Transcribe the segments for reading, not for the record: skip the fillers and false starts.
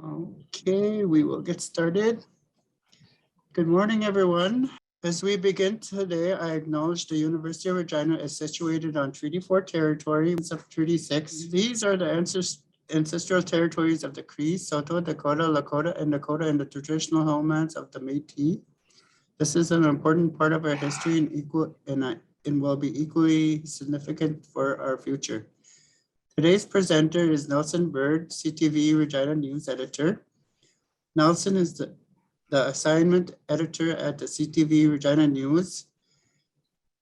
Okay, we will get started. Good morning, everyone. As we begin today, I acknowledge the University of Regina is situated on Treaty 4 territory of Treaty 6. These are the ancestral territories of the Cree, Saulteaux, Dakota, Lakota, and Dakota, and the traditional homelands of the Métis. This is an important part of our history and will be equally significant for our future. Today's presenter is Nelson Byrd, CTV Regina News Editor. Nelson is the assignment editor at the CTV Regina News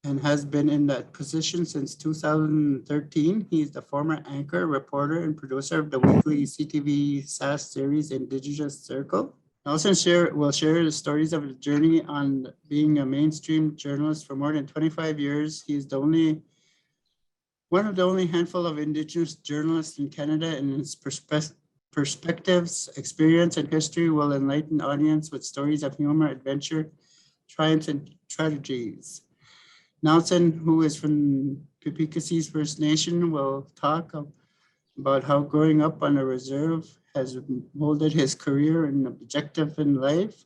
and has been in that position since 2013. He's the former anchor, reporter, and producer of the weekly CTV SAS series Indigenous Circle. Nelson will share the stories of his journey on being a mainstream journalist for more than 25 years. He is one of the only handful of Indigenous journalists in Canada, and his perspectives, experience, and history will enlighten the audience with stories of humor, adventure, triumphs, and tragedies. Nelson, who is from Pipikassis First Nation, will talk about how growing up on a reserve has molded his career and objective in life.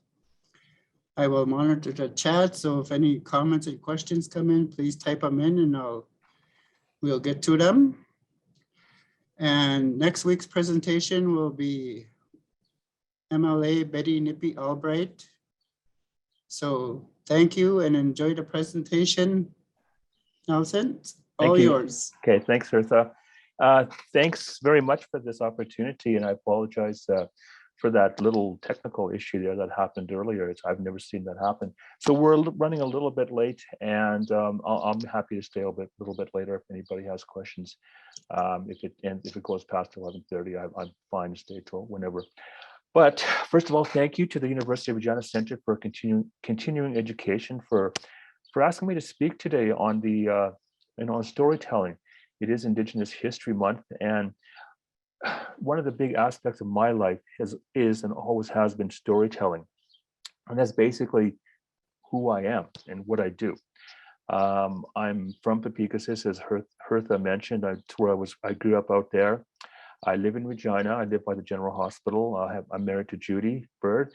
I will monitor the chat, so if any comments and questions come in, please type them in and we'll get to them. And next week's presentation will be MLA Betty Nippy Albright. So thank you and enjoy the presentation. Nelson, all yours. Okay, thanks, Hertha. Thanks very much for this opportunity, and I apologize for that little technical issue there that happened earlier. I've never seen that happen. So we're running a little bit late, and I'm happy to stay a little bit later if anybody has questions. If it goes past 11:30, I'm fine to stay till whenever. But first of all, thank you to the University of Regina Center for continuing education for asking me to speak today on the storytelling. It is Indigenous History Month, and one of the big aspects of my life is and always has been storytelling. And that's basically who I am and what I do. I'm from Pipikassis, as Hertha mentioned. That's where I grew up out there. I live in Regina. I live by the General Hospital. I'm married to Judy Byrd,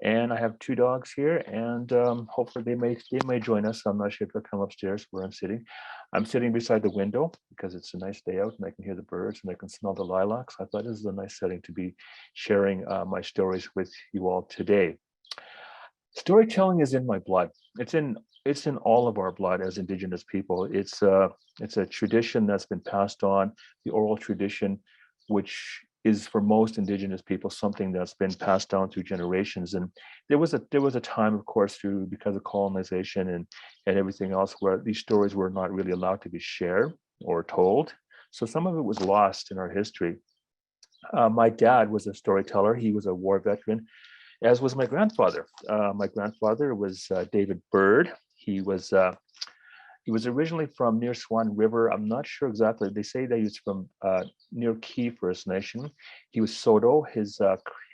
and I have 2 dogs here, and hopefully they may join us. I'm not sure if they'll come upstairs where I'm sitting. I'm sitting beside the window because it's a nice day out and I can hear the birds and I can smell the lilacs. I thought this is a nice setting to be sharing my stories with you all today. Storytelling is in my blood. It's in all of our blood as Indigenous people. It's a tradition that's been passed on, the oral tradition, which is for most Indigenous people something that's been passed down through generations. And there was a time, of course, because of colonization and everything else, where these stories were not really allowed to be shared or told. So some of it was lost in our history. My dad was a storyteller. He was a war veteran, as was my grandfather. My grandfather was David Byrd. He was originally from near Swan River. I'm not sure exactly. They say that he was from near Key First Nation. He was Saulteaux. His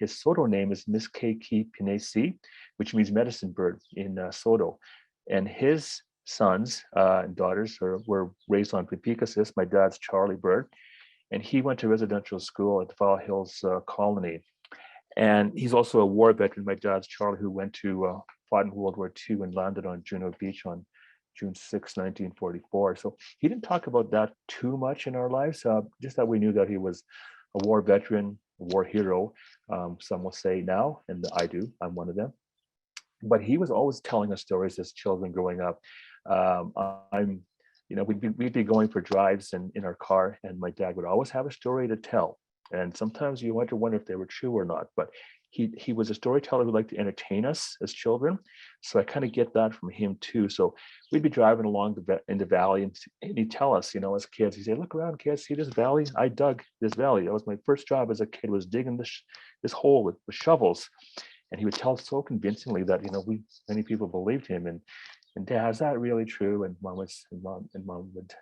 Saulteaux name is Miskeki Pinesi, which means medicine bird in Saulteaux. And his sons and daughters were raised on Pipikassis. My dad's Charlie Byrd, and he went to residential school at the Fall Hills Colony. And he's also a war veteran. My dad's Charlie, who fought in World War II and landed on Juno Beach on June 6, 1944. So he didn't talk about that too much in our lives, just that we knew that he was a war veteran, a war hero, some will say now, and I do, I'm one of them. But he was always telling us stories as children growing up. We'd be going for drives in our car, and my dad would always have a story to tell. And sometimes you wonder if they were true or not, but he was a storyteller who liked to entertain us as children. So I kind of get that from him too. So we'd be driving along in the valley, and he'd tell us, as kids, he'd say, "Look around, kids, see this valley? I dug this valley. That was my first job as a kid, was digging this hole with shovels." And he would tell so convincingly that, many people believed him. And Dad, is that really true? And Mom would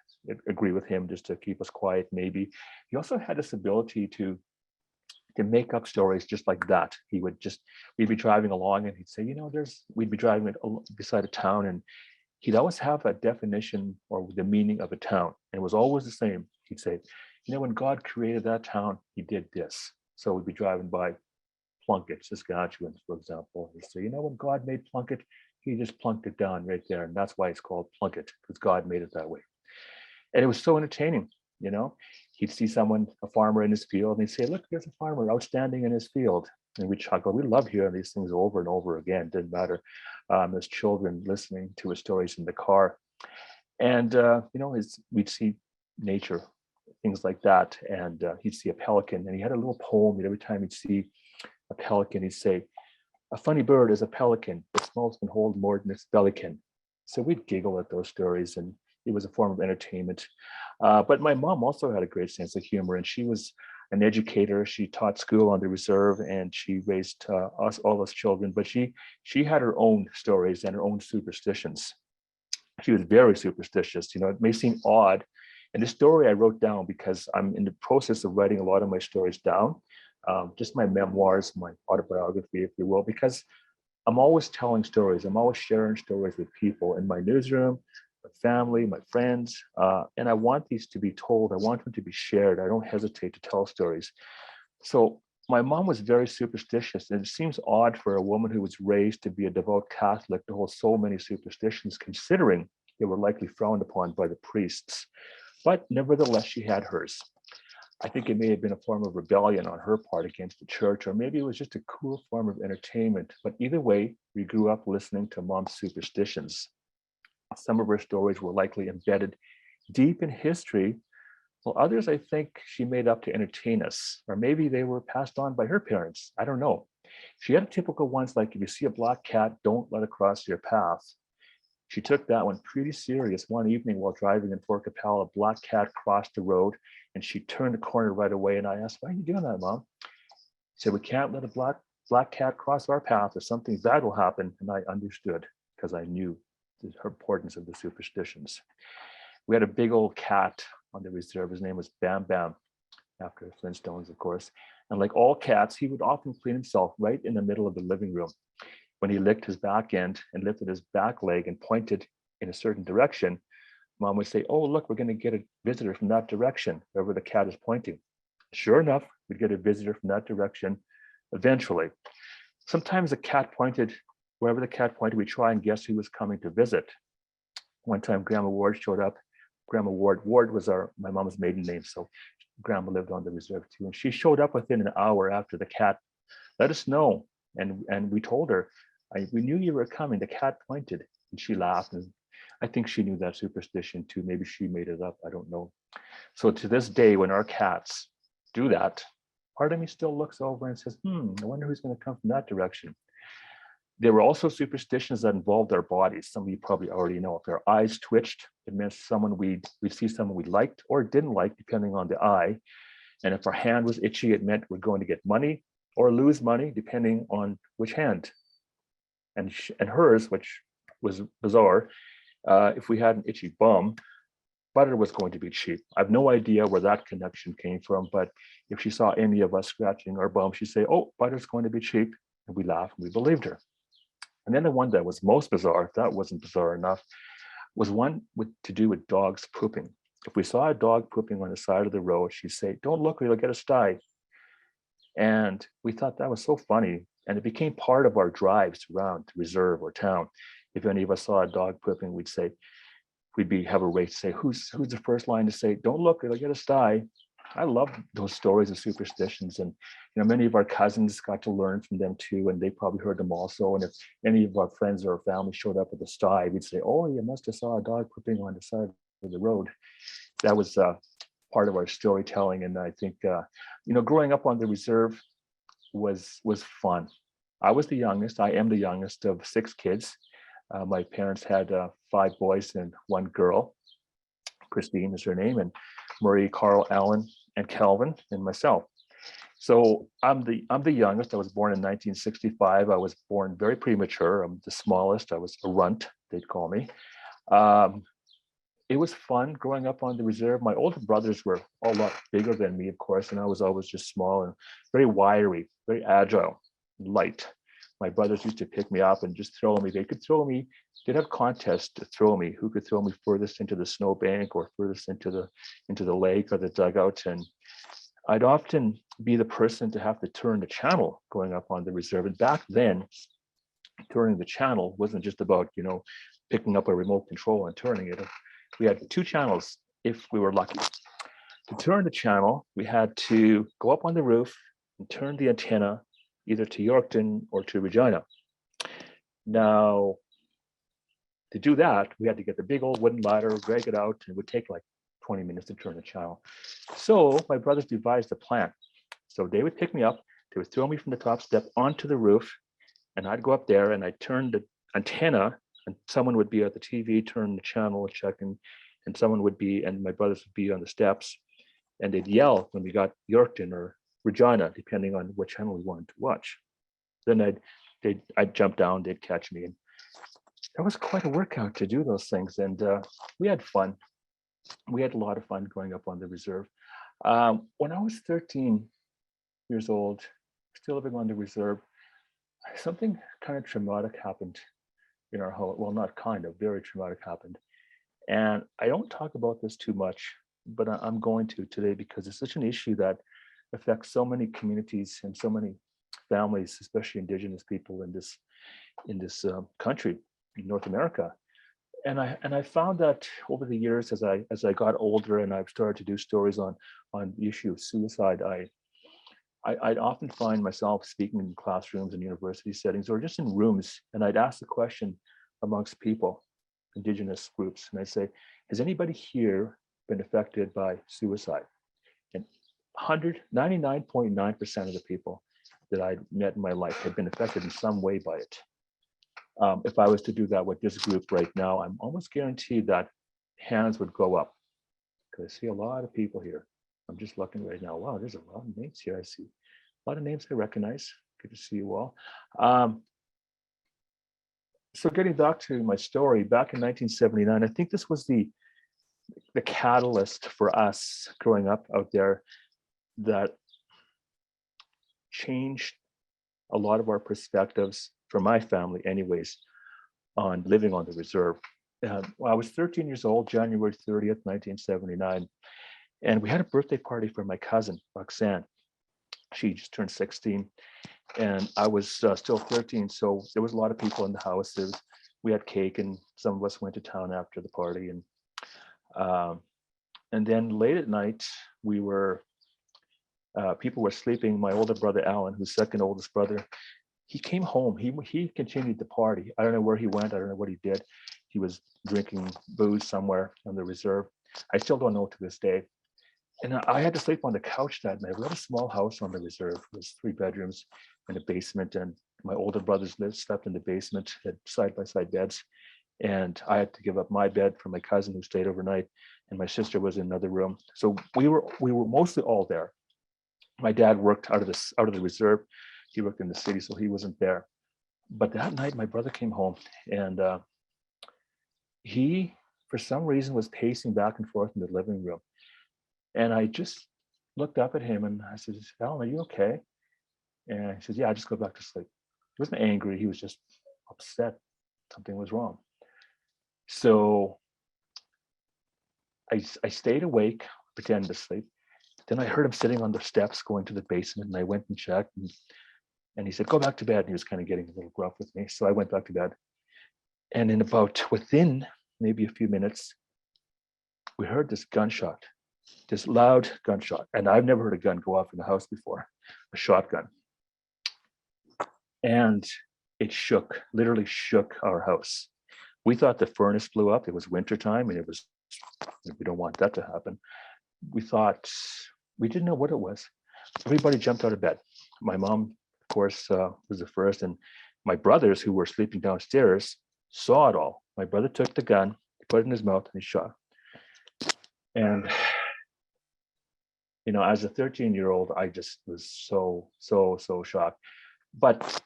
agree with him just to keep us quiet, maybe. He also had this ability to make up stories just like that. We'd be driving along and he'd say, we'd be driving beside a town, and he'd always have a definition or the meaning of a town. And it was always the same. He'd say, when God created that town, he did this. So we'd be driving by Plunkett, Saskatchewan, for example. He'd say, you know, when God made Plunkett, he just plunked it down right there. And that's why it's called Plunkett, because God made it that way. And it was so entertaining, you know. He'd see someone, a farmer in his field, and he'd say, look, there's a farmer outstanding in his field. And we'd chuckle. We loved hearing these things over and over again. Didn't matter. As children listening to his stories in the car. And, you know, we'd see nature, things like that. And he'd see a pelican, and he had a little poem that every time he'd see a pelican, he'd say, a funny bird is a pelican. Its mouth can hold more than its belly can. So we'd giggle at those stories, and it was a form of entertainment. But my mom also had a great sense of humor, and she was an educator. She taught school on the reserve, and she raised all us children. But she had her own stories and her own superstitions. She was very superstitious. You know, it may seem odd. And the story I wrote down because I'm in the process of writing a lot of my stories down, just my memoirs, my autobiography, if you will, because I'm always telling stories. I'm always sharing stories with people in my newsroom, my family, my friends, and I want these to be told. I want them to be shared. I don't hesitate to tell stories. So my mom was very superstitious, and it seems odd for a woman who was raised to be a devout Catholic to hold so many superstitions, considering they were likely frowned upon by the priests. But nevertheless, she had hers. I think it may have been a form of rebellion on her part against the church, or maybe it was just a cool form of entertainment. But either way, we grew up listening to mom's superstitions. Some of her stories were likely embedded deep in history, while others I think she made up to entertain us, or maybe they were passed on by her parents. I don't know. She had typical ones like, if you see a black cat, don't let it cross your path. She took that one pretty serious. One evening while driving in Fort Capel, a black cat crossed the road, and she turned the corner right away. And I asked, why are you doing that, Mom? She said, we can't let a black cat cross our path, or something bad will happen. And I understood, because I knew the importance of the superstitions. We had a big old cat on the reserve. His name was Bam Bam, after Flintstones, of course. And like all cats, he would often clean himself right in the middle of the living room. When he licked his back end and lifted his back leg and pointed in a certain direction, Mom would say, oh, look, we're going to get a visitor from that direction, wherever the cat is pointing. Sure enough, we'd get a visitor from that direction eventually. Sometimes the cat pointed, wherever the cat pointed, we try and guess who was coming to visit. One time, Grandma Ward showed up. Grandma Ward was my mom's maiden name, so Grandma lived on the reserve too. And she showed up within an hour after the cat let us know. And we told her, we knew you were coming. The cat pointed, and she laughed. And I think she knew that superstition too. Maybe she made it up. I don't know. So to this day, when our cats do that, part of me still looks over and says, I wonder who's going to come from that direction. There were also superstitions that involved our bodies. Some of you probably already know. If our eyes twitched, it meant we'd see someone we liked or didn't like, depending on the eye. And if our hand was itchy, it meant we're going to get money or lose money, depending on which hand. And hers, which was bizarre, if we had an itchy bum, butter was going to be cheap. I have no idea where that connection came from, but if she saw any of us scratching our bum, she'd say, oh, butter's going to be cheap. And we laughed and we believed her. And then the one that was most bizarre, if that wasn't bizarre enough, was one to do with dogs pooping. If we saw a dog pooping on the side of the road, she'd say, don't look or you'll get a sty. And we thought that was so funny. And it became part of our drives around reserve or town. If any of us saw a dog pooping, we'd say, have a race, say, who's the first line to say, don't look or you'll get a sty. I love those stories of superstitions, and many of our cousins got to learn from them too, and they probably heard them also. And if any of our friends or family showed up at the sty, we'd say, "Oh, you must have saw a dog pooping on the side of the road." That was part of our storytelling, and I think growing up on the reserve was fun. I was the youngest. I am the youngest of 6 kids. My parents had 5 boys and 1 girl. Christine is her name, and Marie, Carl, Alan, and Calvin, and myself. So I'm the youngest. I was born in 1965. I was born very premature. I'm the smallest. I was a runt, they'd call me. It was fun growing up on the reserve. My older brothers were a lot bigger than me, of course, and I was always just small and very wiry, very agile, light. My brothers used to pick me up and just throw me. They'd have contests to throw me, who could throw me furthest into the snowbank or furthest into the lake or the dugout. And I'd often be the person to have to turn the channel going up on the reserve. And back then, turning the channel wasn't just about, picking up a remote control and turning it. We had two channels if we were lucky. To turn the channel, we had to go up on the roof and turn the antenna either to Yorkton or to Regina. Now, to do that, we had to get the big old wooden ladder, drag it out, and it would take like 20 minutes to turn the channel. So my brothers devised a plan. So they would pick me up, they would throw me from the top step onto the roof, and I'd go up there and I'd turn the antenna, and someone would be at the TV, turn the channel, check, and someone would be, and my brothers would be on the steps, and they'd yell when we got Yorkton or Regina, depending on what channel we wanted to watch. Then I'd jump down, they'd catch me, and that was quite a workout to do those things. And we had fun. We had a lot of fun going up on the reserve. When I was 13 years old, still living on the reserve, something kind of traumatic happened in our home. Well, not kind of, very traumatic happened. And I don't talk about this too much, but I'm going to today because it's such an issue that affects so many communities and so many families, especially Indigenous people in this country, in North America. And I found that over the years, as I got older and I've started to do stories on the issue of suicide, I'd often find myself speaking in classrooms and university settings or just in rooms, and I'd ask the question amongst people, Indigenous groups, and I'd say, has anybody here been affected by suicide? And 99.9% of the people that I'd met in my life had been affected in some way by it. If I was to do that with this group right now, I'm almost guaranteed that hands would go up because I see a lot of people here. I'm just looking right now. Wow, there's a lot of names here. I see a lot of names I recognize. Good to see you all. So getting back to my story, back in 1979, I think this was the catalyst for us growing up out there that changed a lot of our perspectives, for my family anyways, on living on the reserve. Well, I was 13 years old, January 30th, 1979, and we had a birthday party for my cousin, Roxanne. She just turned 16, and I was still 13, so there was a lot of people in the house. We had cake, and some of us went to town after the party, and then late at night, people were sleeping. My older brother, Alan, who's second oldest brother, he came home. He continued the party. I don't know where he went. I don't know what he did. He was drinking booze somewhere on the reserve. I still don't know to this day. And I had to sleep on the couch that night. We had a small house on the reserve. It was 3 bedrooms and a basement. And my older brothers slept in the basement, had side-by-side beds. And I had to give up my bed for my cousin who stayed overnight. And my sister was in another room. So we were mostly all there. My dad worked out of the reserve. He worked in the city, so he wasn't there. But that night, my brother came home, and he, for some reason, was pacing back and forth in the living room. And I just looked up at him, and I said, Alan, are you okay? And he says, yeah, I just go back to sleep. He wasn't angry. He was just upset. Something was wrong. So I stayed awake, pretending to sleep. Then I heard him sitting on the steps going to the basement, and I went and checked, and he said, go back to bed. And he was kind of getting a little gruff with me. So I went back to bed. And within maybe a few minutes, we heard this gunshot, this loud gunshot. And I've never heard a gun go off in the house before, a shotgun. And it literally shook our house. We thought the furnace blew up. It was wintertime, and we don't want that to happen. We didn't know what it was. Everybody jumped out of bed. My mom, of course, was the first, and my brothers, who were sleeping downstairs, saw it all. My brother took the gun, put it in his mouth, and he shot. And as a 13-year-old, I just was so shocked. But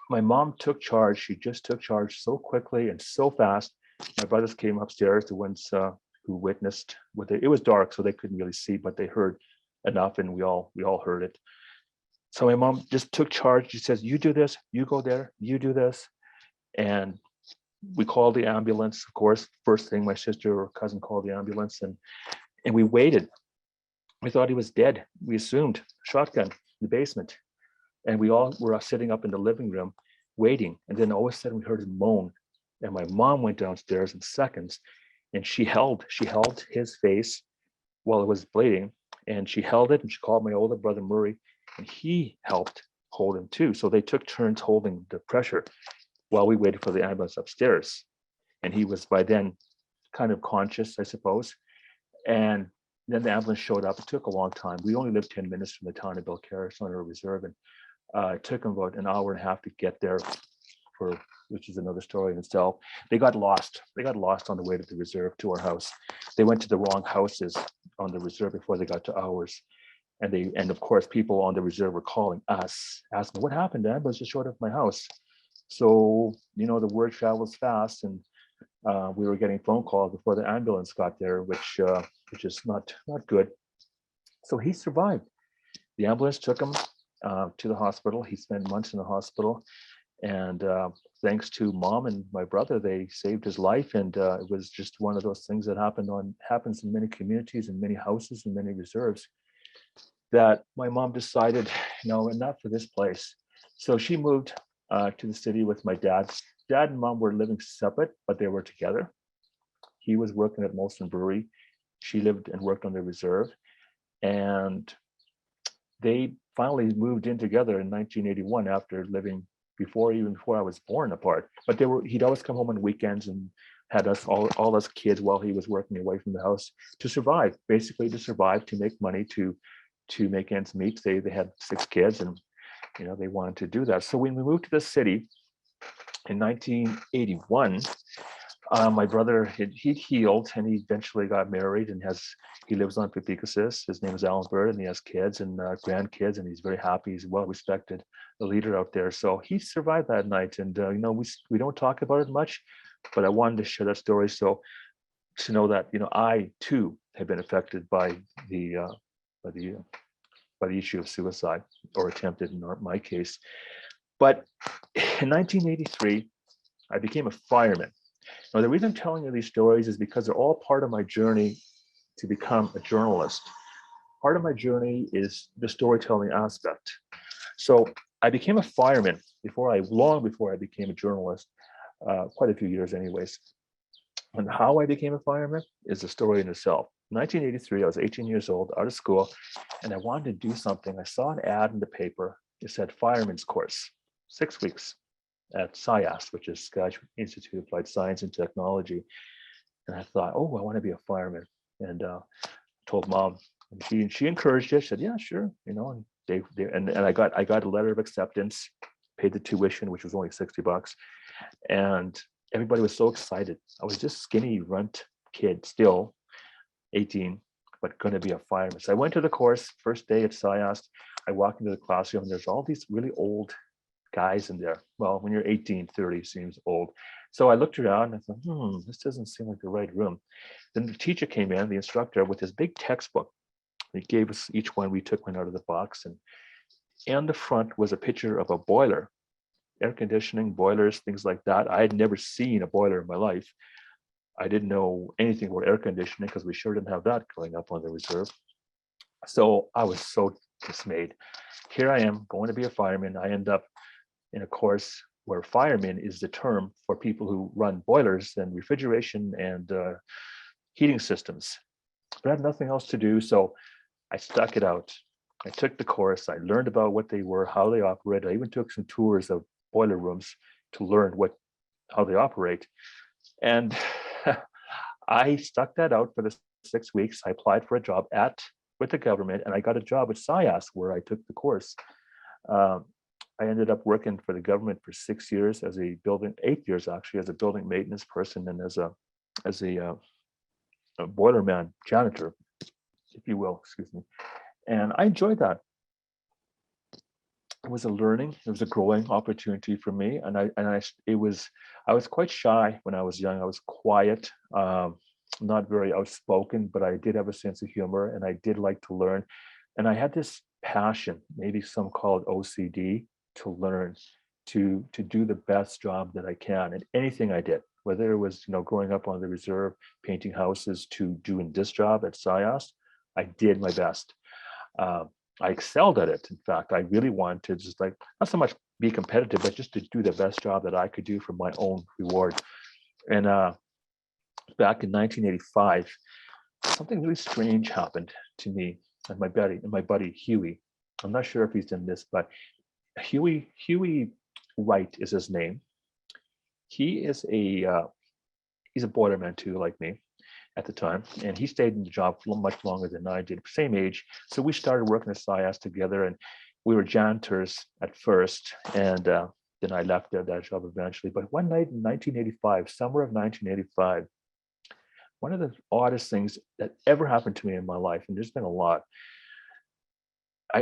my mom took charge. She just took charge so quickly and so fast. My brothers came upstairs, the ones who witnessed it was dark, so they couldn't really see, but they heard enough, and we all heard it. So my mom just took charge. She says, you do this, you go there, you do this. And we called the ambulance. Of course, first thing, my sister or cousin called the ambulance, and we waited. We thought he was dead. We assumed shotgun in the basement. And we all were sitting up in the living room waiting. And then all of a sudden we heard a moan. And my mom went downstairs in seconds and she held his face while it was bleeding. And she held it and she called my older brother Murray and he helped hold him too. So they took turns holding the pressure while we waited for the ambulance upstairs. And he was by then kind of conscious, I suppose. And then the ambulance showed up. It took a long time. We only lived 10 minutes from the town of Belcarra, on a reserve. And it took them about an hour and a half to get there, which is another story in itself. They got lost. They got lost on the way to the reserve to our house. They went to the wrong houses on the reserve before they got to ours. And of course, people on the reserve were calling us, asking, what happened? The ambulance just showed up at my house. So, the word travels fast. And we were getting phone calls before the ambulance got there, which is not good. So he survived. The ambulance took him to the hospital. He spent months in the hospital. And thanks to mom and my brother, they saved his life. And it was just one of those things that happens in many communities and many houses and many reserves, that my mom decided, no, enough for this place. So she moved to the city with my dad. Dad and mom were living separate, but they were together. He was working at Molson Brewery. She lived and worked on the reserve. And they finally moved in together in 1981 after living before I was born apart. But he'd always come home on weekends and had us all us kids while he was working away from the house to survive, basically to survive, to make money, to make ends meet. They had 6 kids and they wanted to do that. So when we moved to the city in 1981, my brother, he healed and he eventually got married and he lives on Pepikasis. His name is Alan Byrd and he has kids and grandkids and he's very happy. He's well respected, a leader out there. So he survived that night. And we don't talk about it much, but I wanted to share that story so to know that I too have been affected by the issue of suicide, or attempted in my case. But in 1983, I became a fireman. Now, the reason I'm telling you these stories is because they're all part of my journey to become a journalist. Part of my journey is the storytelling aspect. So I became a fireman long before I became a journalist, quite a few years anyways. And how I became a fireman is a story in itself. 1983, I was 18 years old, out of school, and I wanted to do something. I saw an ad in the paper. It said fireman's course, 6 weeks at SciAS, which is Saskatchewan Institute of Applied Science and Technology. And I thought, oh, I want to be a fireman. And told mom, and she encouraged it. She said, yeah, sure, and I got a letter of acceptance, paid the tuition, which was only $60, and everybody was so excited. I was just skinny runt kid, still 18, but going to be a fireman. So I went to the course. First day at SciAS, I walked into the classroom and there's all these really old guys in there. Well, when you're 18, 30 seems old. So I looked around and I thought, this doesn't seem like the right room. Then the teacher came in, the instructor, with his big textbook. He gave us each one. We took one out of the box, and on the front was a picture of a boiler, air conditioning, boilers, things like that. I had never seen a boiler in my life. I didn't know anything about air conditioning because we sure didn't have that growing up on the reserve. So I was so dismayed. Here I am going to be a fireman. I end up in a course where fireman is the term for people who run boilers and refrigeration and heating systems. But I had nothing else to do, so I stuck it out. I took the course. I learned about what they were, how they operate. I even took some tours of boiler rooms to learn how they operate. And I stuck that out for the 6 weeks. I applied for a job with the government, and I got a job at SciAS where I took the course. I ended up working for the government for 6 years 8 years actually, as a building maintenance person and as a boilerman, janitor, if you will, excuse me. And I enjoyed that. It was a growing opportunity for me. And I was quite shy when I was young. I was quiet, not very outspoken, but I did have a sense of humor and I did like to learn. And I had this passion, maybe some call it OCD, to learn, to do the best job that I can in anything I did, whether it was, growing up on the reserve, painting houses, to doing this job at SciAS. I did my best. I excelled at it. In fact, I really wanted to just like, not so much be competitive, but just to do the best job that I could do for my own reward. And back in 1985, something really strange happened to me and my buddy Huey. I'm not sure if he's done this, but Huey Wright is his name. He is he's a boilerman too, like me at the time, and he stayed in the job for much longer than I did, same age. So we started working at SIAS together, and we were janitors at first, and then I left that job eventually. But one night in 1985, summer of 1985, one of the oddest things that ever happened to me in my life, and there's been a lot.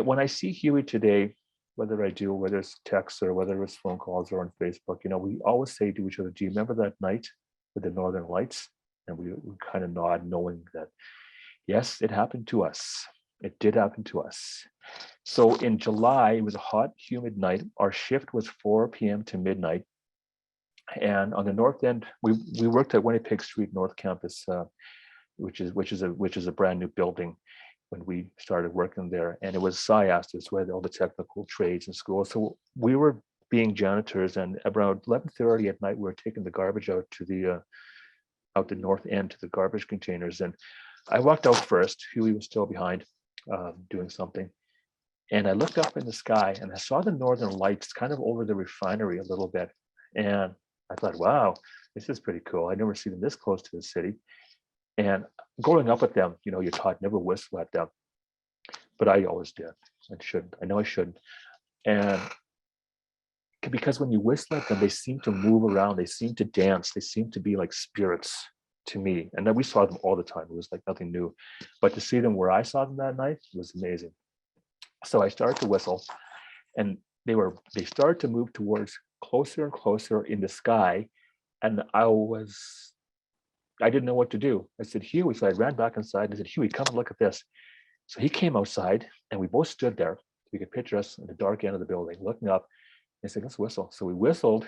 When I see Huey today, whether it's texts or whether it's phone calls or on Facebook, we always say to each other, do you remember that night with the Northern Lights? And we kind of nod, knowing that, yes, it happened to us. It did happen to us. So in July, it was a hot, humid night. Our shift was 4 p.m. to midnight. And on the north end, we worked at Winnipeg Street North Campus, which is a brand new building when we started working there. And it was SIAS, it's where all the technical trades and schools. So we were being janitors, and around 11:30 at night, we were taking the garbage out to the north end to the garbage containers. And I walked out first. Huey was still behind doing something. And I looked up in the sky and I saw the Northern Lights kind of over the refinery a little bit. And I thought, wow, this is pretty cool. I'd never seen them this close to the city. And growing up with them, you're taught never whistle at them. But I always did. I shouldn't. I know I shouldn't. And because when you whistle at them, they seem to move around. They seem to dance. They seem to be like spirits to me. And then we saw them all the time. It was like nothing new. But to see them where I saw them that night was amazing. So I started to whistle, and they started to move towards closer and closer in the sky. And I didn't know what to do. I said, Huey. So I ran back inside and I said, Huey, come and look at this. So he came outside and we both stood there. We could picture us in the dark end of the building, looking up. I said, let's whistle. So we whistled,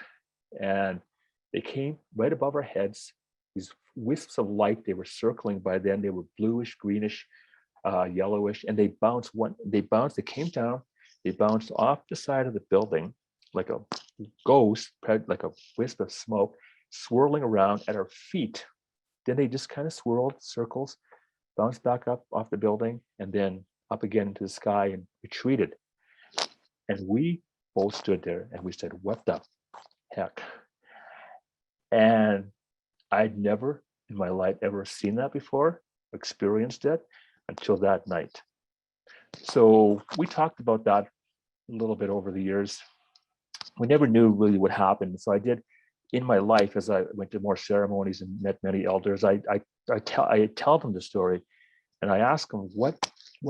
and they came right above our heads. These wisps of light, they were circling by then. They were bluish, greenish, yellowish, and they came down, they bounced off the side of the building like a ghost, like a wisp of smoke, swirling around at our feet. Then they just kind of swirled circles, bounced back up off the building, and then up again into the sky and retreated. And we both stood there and we said, what the heck? And I'd never in my life ever seen that before, experienced it until that night. So we talked about that a little bit over the years. We never knew really what happened. So I did, in my life, as I went to more ceremonies and met many elders, I tell them the story, and I ask them, what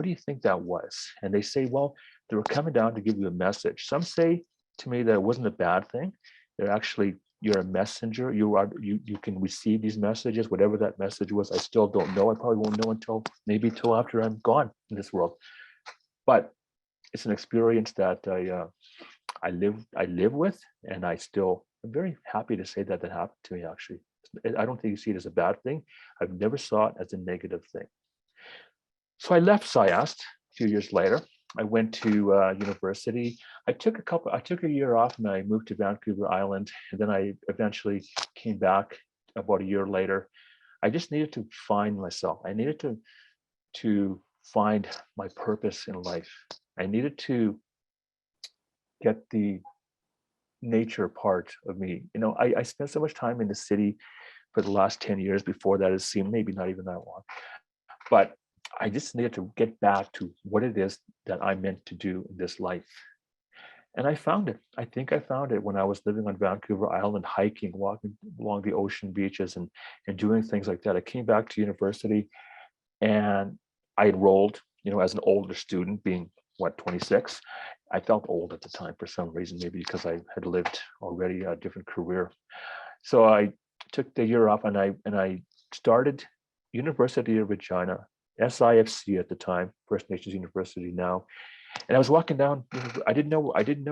do you think that was? And they say, well, they were coming down to give you a message. Some say to me that it wasn't a bad thing. They're actually, you're a messenger. You can receive these messages, whatever that message was. I still don't know. I probably won't know until after I'm gone in this world. But it's an experience that I live with, and I'm very happy to say that happened to me. Actually, I don't think you see it as a bad thing. I've never saw it as a negative thing. So I left SIAS a few years later. I went to university. I took a year off and I moved to Vancouver Island. And then I eventually came back about a year later. I just needed to find myself. I needed to find my purpose in life. I needed to get the nature part of me. I spent so much time in the city for the last 10 years. Before that, it seemed maybe not even that long. But I just needed to get back to what it is that I'm meant to do in this life. And I found it. I think I found it when I was living on Vancouver Island, hiking, walking along the ocean beaches and doing things like that. I came back to university and I enrolled, as an older student, being 26. I felt old at the time for some reason, maybe because I had lived already a different career. So I took the year off and I started University of Regina, SIFC at the time, First Nations University now. And I was walking down, I didn't know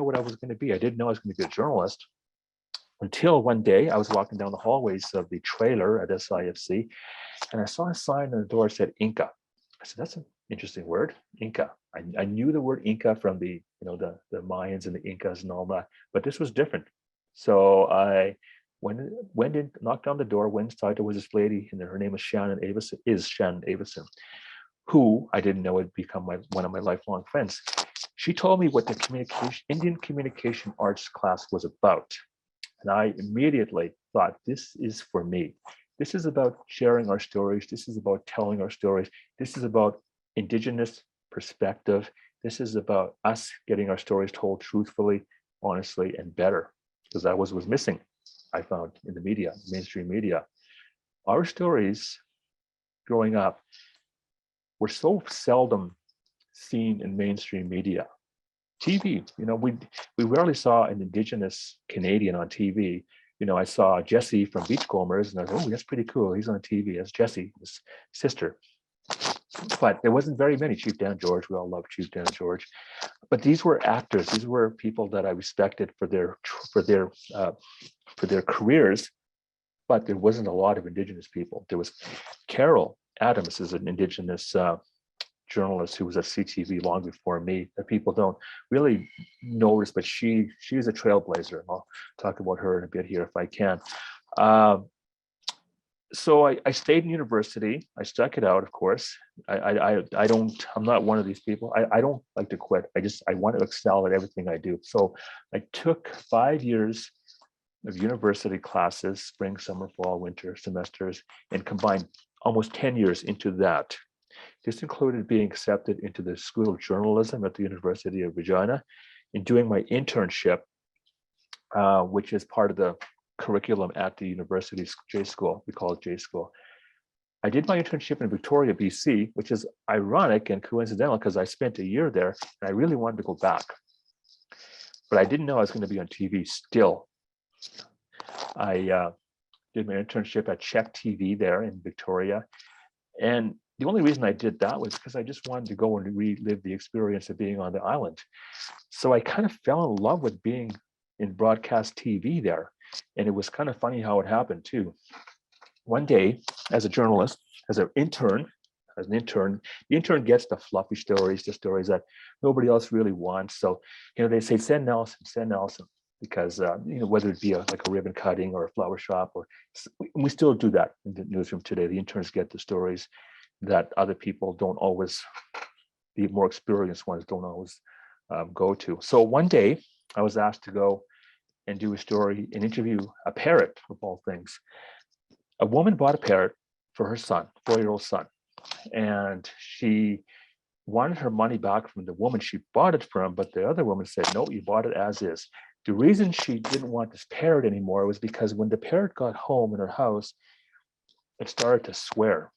what I was going to be. I didn't know I was going to be a journalist until one day I was walking down the hallways of the trailer at SIFC and I saw a sign on the door that said Inca. I said, interesting word, Inca. I knew the word Inca from the, the Mayans and the Incas and all that, but this was different. So I went in, knocked on the door, went inside. There was this lady, and her name was Shannon Avison, who I didn't know would become one of my lifelong friends. She told me what the Indian communication arts class was about. And I immediately thought, this is for me. This is about sharing our stories. This is about telling our stories. This is about Indigenous perspective. This is about us getting our stories told truthfully, honestly, and better, because that was missing, I found, in the media, mainstream media. Our stories growing up were so seldom seen in mainstream media. TV, we rarely saw an Indigenous Canadian on TV. I saw Jesse from Beachcombers, and I thought, oh, that's pretty cool. He's on TV. That's Jesse, his sister. But there wasn't very many. Chief Dan George, we all love Chief Dan George. But these were actors. These were people that I respected for their careers. But there wasn't a lot of Indigenous people. There was Carol Adams, is an Indigenous journalist who was at CTV long before me, that people don't really notice, but she is a trailblazer, and I'll talk about her in a bit here if I can. So I stayed in university. I stuck it out, of course. I'm not one of these people. I don't like to quit. I want to excel at everything I do. So I took 5 years of university classes, spring, summer, fall, winter semesters, and combined almost 10 years into that. This included being accepted into the School of Journalism at the University of Regina and doing my internship, which is part of the curriculum at the university's J School. We call it J School. I did my internship in Victoria, BC, which is ironic and coincidental because I spent a year there and I really wanted to go back. But I didn't know I was going to be on TV still. I did my internship at Czech TV there in Victoria. And the only reason I did that was because I just wanted to go and relive the experience of being on the island. So I kind of fell in love with being in broadcast TV there. And it was kind of funny how it happened too. One day, as a journalist, as an intern, the intern gets the fluffy stories, the stories that nobody else really wants. So, they say, send Nelson, because, whether it be like a ribbon cutting or a flower shop, or we still do that in the newsroom today. The interns get the stories that other people don't always, the more experienced ones don't always go to. So one day I was asked to go and do a story and interview a parrot, of all things. A woman bought a parrot for her son, 4-year-old son, and she wanted her money back from the woman she bought it from, but the other woman said, no, you bought it as is. The reason she didn't want this parrot anymore was because when the parrot got home in her house, it started to swear.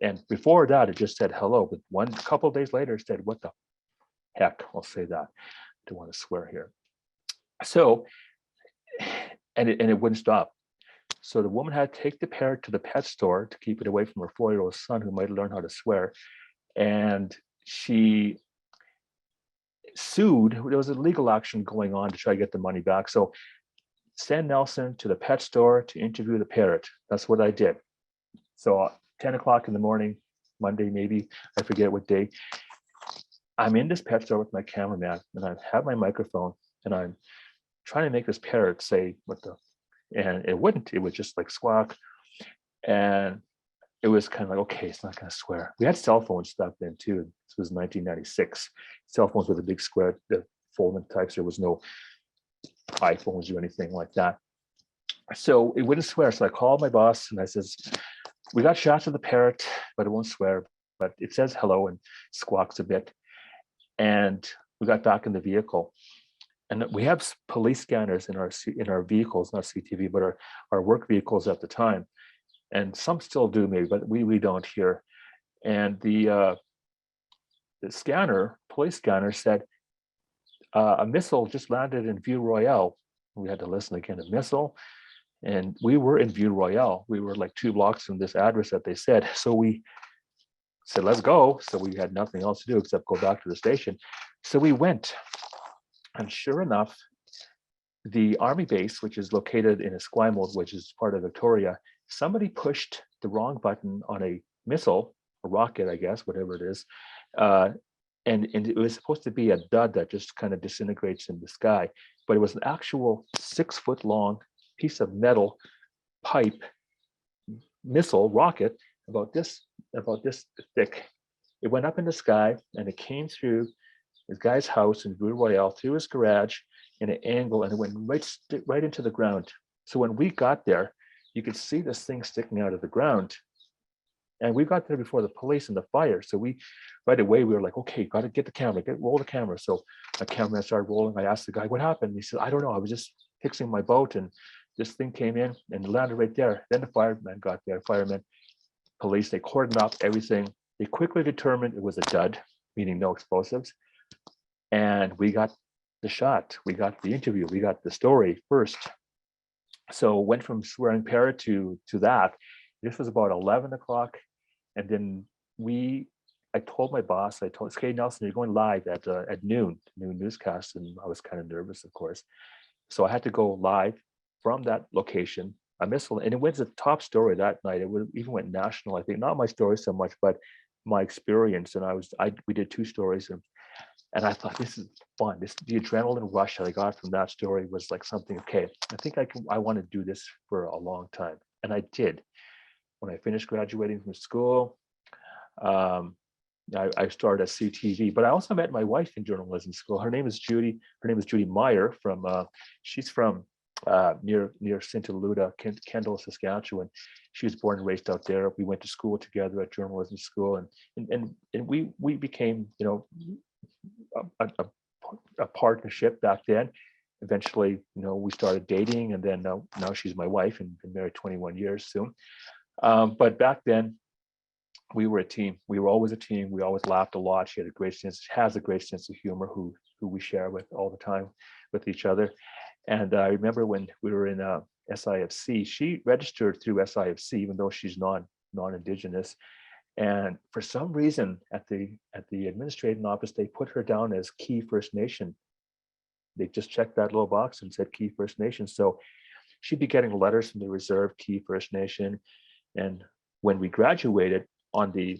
And before that, it just said hello. But a couple of days later, it said, what the heck? I'll say that. I don't want to swear here. So, and it wouldn't stop. So the woman had to take the parrot to the pet store to keep it away from her 4-year-old son, who might learn how to swear. And she sued. There was a legal action going on to try to get the money back. So send Nelson to the pet store to interview the parrot. That's what I did. So 10 o'clock in the morning, Monday, maybe, I forget what day. I'm in this pet store with my cameraman, and I have my microphone, and I'm trying to make this parrot say and it wouldn't. It would just like squawk. And it was kind of like, okay, it's not going to swear. We had cell phones back then too. This was 1996. Cell phones with a big square, the folding types. There was no iPhones or anything like that. So it wouldn't swear. So I called my boss and I says, we got shots of the parrot, but it won't swear. But it says hello and squawks a bit. And we got back in the vehicle. And we have police scanners in our vehicles, not CTV, but our work vehicles at the time. And some still do maybe, but we don't here. And the police scanner said, a missile just landed in View Royale. We had to listen again, a missile. And we were in View Royale. We were like 2 blocks from this address that they said. So we said, let's go. So we had nothing else to do except go back to the station. So we went. And sure enough, the army base, which is located in Esquimalt, which is part of Victoria, somebody pushed the wrong button on a missile a rocket, I guess, whatever it is. Uh, and it was supposed to be a dud that just kind of disintegrates in the sky, but it was an actual 6 foot long piece of metal pipe missile rocket about this thick. It went up in the sky and it came through this guy's house in Byrd Royale, through his garage in an angle, and it went right into the ground. So when we got there, you could see this thing sticking out of the ground. And we got there before the police and the fire. So we, right away, we were like, okay, got to get the camera, roll the camera. So the camera started rolling. I asked the guy, what happened? He said, I don't know. I was just fixing my boat and this thing came in and landed right there. Then the fireman got there, firemen, police, they cordoned off everything. They quickly determined it was a dud, meaning no explosives. And we got the shot, we got the interview, we got the story first. So went from swearing parrot to that. This was about 11 o'clock. And then I told my boss, okay, Nelson, you're going live at noon newscast. And I was kind of nervous, of course. So I had to go live from that location. I missed, and it went to the top story that night. It even went national, I think, not my story so much, but my experience. And we did 2 stories, and I thought, this is fun. The adrenaline rush that I got from that story was like something, okay, I think I want to do this for a long time. And I did. When I finished graduating from school, I started at CTV, but I also met my wife in journalism school. Her name is Judy Meyer she's from near St. Luda, Kendall, Saskatchewan. She was born and raised out there. We went to school together at journalism school, and we became, a partnership back then. Eventually, we started dating, and then now she's my wife and been married 21 years soon. But back then, we were a team. We were always a team. We always laughed a lot. She has a great sense of humor, who we share with all the time with each other. And I remember when we were in SIFC, she registered through SIFC, even though she's non-Indigenous. And for some reason, at the administrative office, they put her down as Key First Nation. They just checked that little box and said Key First Nation. So she'd be getting letters from the reserve, Key First Nation. And when we graduated, on the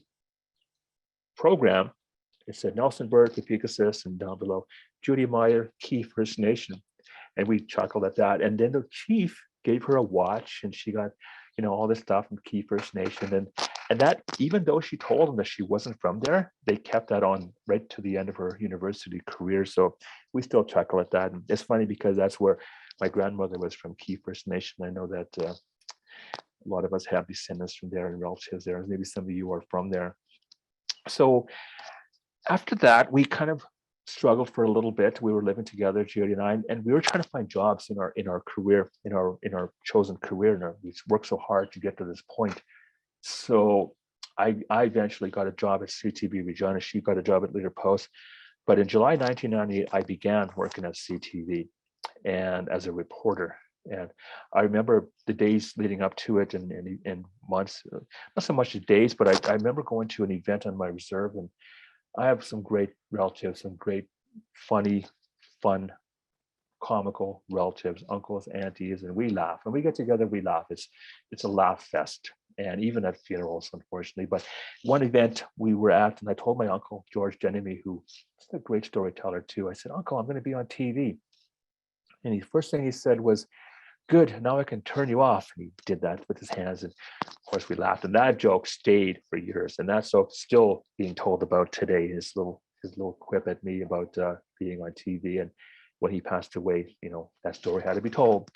program, it said Nelson Byrd, Kapikasis, and down below, Judy Meyer, Key First Nation. And we chuckled at that. And then the chief gave her a watch, and she got, all this stuff from Key First Nation. And that, even though she told them that she wasn't from there, they kept that on right to the end of her university career. So we still chuckle at that. And it's funny because that's where my grandmother was from, Key First Nation. I know that a lot of us have descendants from there and relatives there. Maybe some of you are from there. So after that, we kind of struggled for a little bit. We were living together, Judy and I, and we were trying to find jobs in our career, in our chosen career. And we worked so hard to get to this point. So I eventually got a job at CTV Regina. She got a job at Leader Post. But in July 1998, I began working at CTV and as a reporter. And I remember the days leading up to it and months, not so much the days, but I remember going to an event on my reserve, and I have some great relatives, some great funny, fun, comical relatives, uncles, aunties, and we laugh. When we get together, we laugh. It's a laugh fest. And even at funerals, unfortunately. But one event we were at, and I told my uncle, George Denemy, who's a great storyteller too, I said, Uncle, I'm going to be on TV. And the first thing he said was, good, now I can turn you off. And he did that with his hands. And of course we laughed. And that joke stayed for years. And that's still being told about today, his little quip at me about being on TV. And when he passed away, that story had to be told.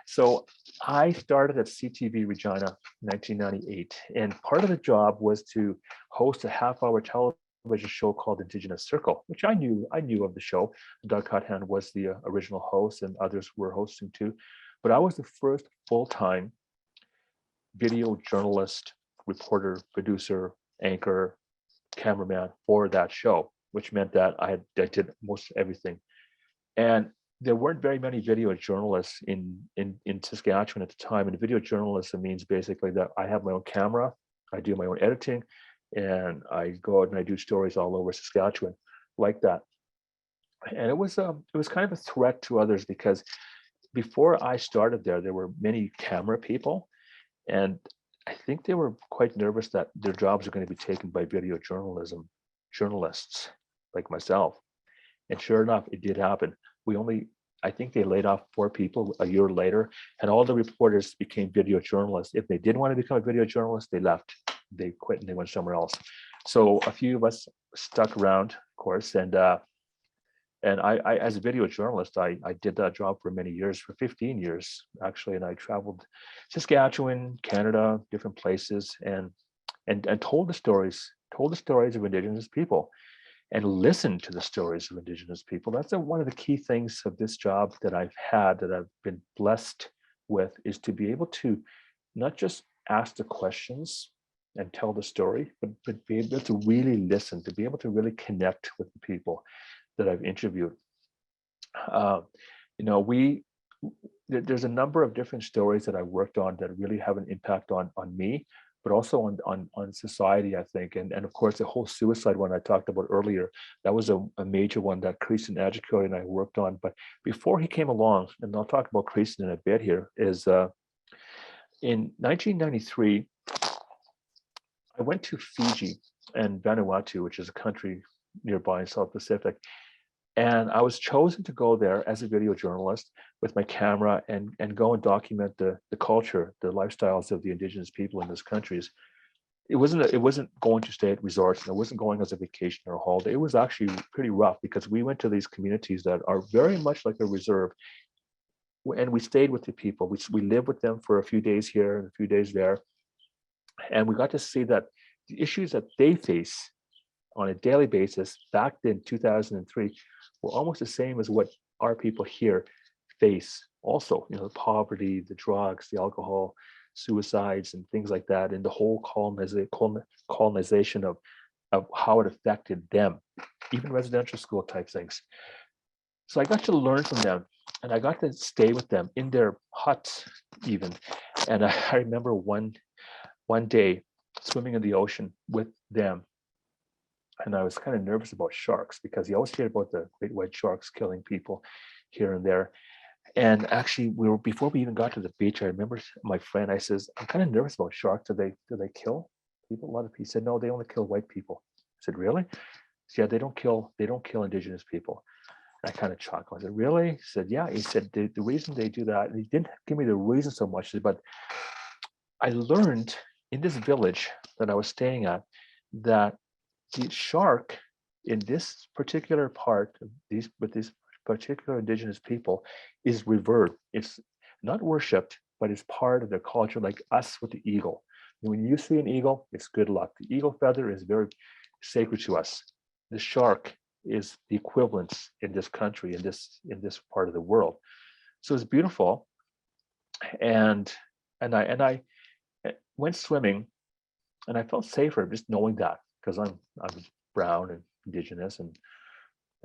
So I started at CTV Regina in 1998. And part of the job was to host a half-hour television show called Indigenous Circle, which I knew of the show. Doug Cuthan was the original host, and others were hosting too. But I was the first full-time video journalist, reporter, producer, anchor, cameraman for that show, which meant that I did most everything. And there weren't very many video journalists in Saskatchewan at the time. And video journalism means basically that I have my own camera, I do my own editing, and I go out and I do stories all over Saskatchewan like that. And it was kind of a threat to others, because before I started there were many camera people, and I think they were quite nervous that their jobs are going to be taken by video journalists like myself. And sure enough, it did happen. I think they laid off 4 people a year later, and all the reporters became video journalists. If they didn't want to become a video journalist, they left. They quit and they went somewhere else. So a few of us stuck around, of course, and I as a video journalist, I did that job for many years, for 15 years actually, and I traveled Saskatchewan, Canada, different places, and told the stories of Indigenous people, and listen to the stories of Indigenous people. That's one of the key things of this job that I've had, that I've been blessed with, is to be able to not just ask the questions and tell the story, but be able to really listen, to be able to really connect with the people that I've interviewed. You know, there's a number of different stories that I worked on that really have an impact on me, but also on society, I think. And of course, the whole suicide one I talked about earlier, that was a major one that Creason Adjicori and I worked on. But before he came along, and I'll talk about Creason in a bit here, is in 1993, I went to Fiji and Vanuatu, which is a country nearby in South Pacific. And I was chosen to go there as a video journalist with my camera and go and document the culture, the lifestyles of the Indigenous people in those countries. It wasn't going to stay at resorts, and it wasn't going as a vacation or a holiday. It was actually pretty rough, because we went to these communities that are very much like a reserve, and we stayed with the people. We lived with them for a few days here and a few days there, and we got to see that the issues that they face on a daily basis back in 2003 were almost the same as what our people here face also. You know, the poverty, the drugs, the alcohol, suicides, and things like that, and the whole colonization of how it affected them, even residential school type things. So I got to learn from them, and I got to stay with them in their huts even. And I remember one day swimming in the ocean with them, and I was kind of nervous about sharks, because you always hear about the great white sharks killing people here and there. And actually, before we even got to the beach, I remember my friend, I says, I'm kind of nervous about sharks. Do they kill people? A lot of people said, no, they only kill white people. I said, really? Said, yeah, they don't kill Indigenous people. And I kind of chuckled. I said, really? He said, yeah. He said, the reason they do that, and he didn't give me the reason so much, but I learned in this village that I was staying at that the shark in this particular part of these particular Indigenous people is revered. It's not worshipped, but it's part of their culture, like us with the eagle. And when you see an eagle, it's good luck. The eagle feather is very sacred to us. The shark is the equivalent in this country, in this part of the world. So it's beautiful. And I went swimming, and I felt safer just knowing that, because I'm brown and Indigenous, and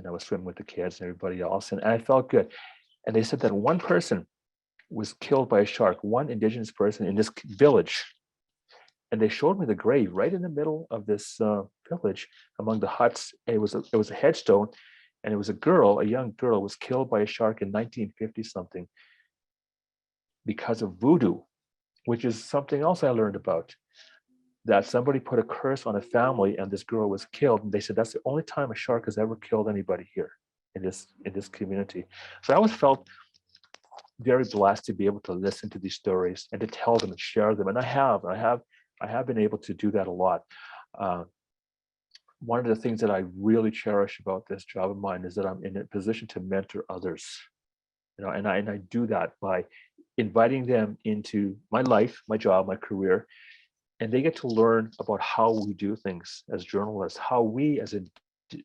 I was swimming with the kids and everybody else, and I felt good. And they said that one person was killed by a shark, one Indigenous person in this village, and they showed me the grave right in the middle of this village, among the huts. It was a headstone, and it was a young girl, was killed by a shark in 1950 something because of voodoo, which is something else I learned about. That somebody put a curse on a family, and this girl was killed. And they said that's the only time a shark has ever killed anybody here in this community. So I always felt very blessed to be able to listen to these stories and to tell them and share them. And I have been able to do that a lot. One of the things that I really cherish about this job of mine is that I'm in a position to mentor others. You know, and I do that by inviting them into my life, my job, my career, and they get to learn about how we do things as journalists, how we as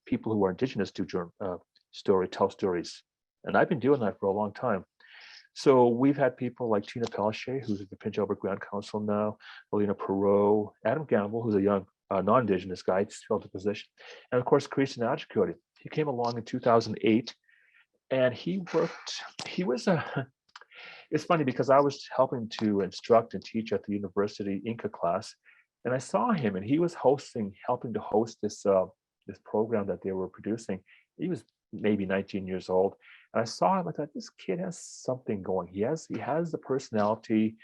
people who are Indigenous do tell stories. And I've been doing that for a long time. So we've had people like Tina Pelche, who's at the Prince Albert Grand Council now, Alina Perot, Adam Gamble, who's a young non-Indigenous guy, just filled the position. And of course, Creason Adjicori. He came along in 2008, and it's funny because I was helping to instruct and teach at the university Inca class, and I saw him, and he was helping to host this program that they were producing. He was maybe 19 years old, and I saw him. I thought, this kid has something going. He has the personality.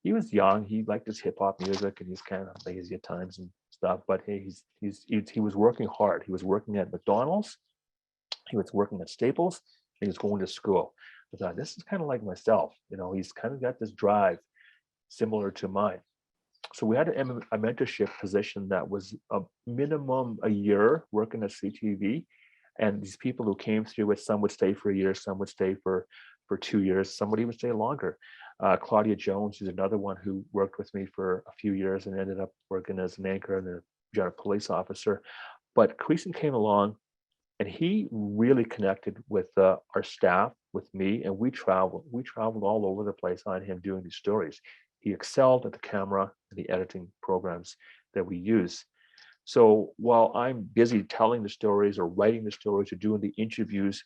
he was young. He liked his hip hop music, and he's kind of lazy at times and stuff. But hey, he was working hard. He was working at McDonald's. He was working at Staples. And he was going to school. I thought, this is kind of like myself. He's kind of got this drive similar to mine. So we had a mentorship position that was a minimum a year working at CTV. And these people who came through it, some would stay for a year, some would stay for 2 years, some would even stay longer. Claudia Jones is another one who worked with me for a few years and ended up working as an anchor and a general police officer. But Creason came along, and he really connected with our staff, with me, and we traveled all over the place on him doing these stories. He excelled at the camera and the editing programs that we use. So while I'm busy telling the stories or writing the stories or doing the interviews,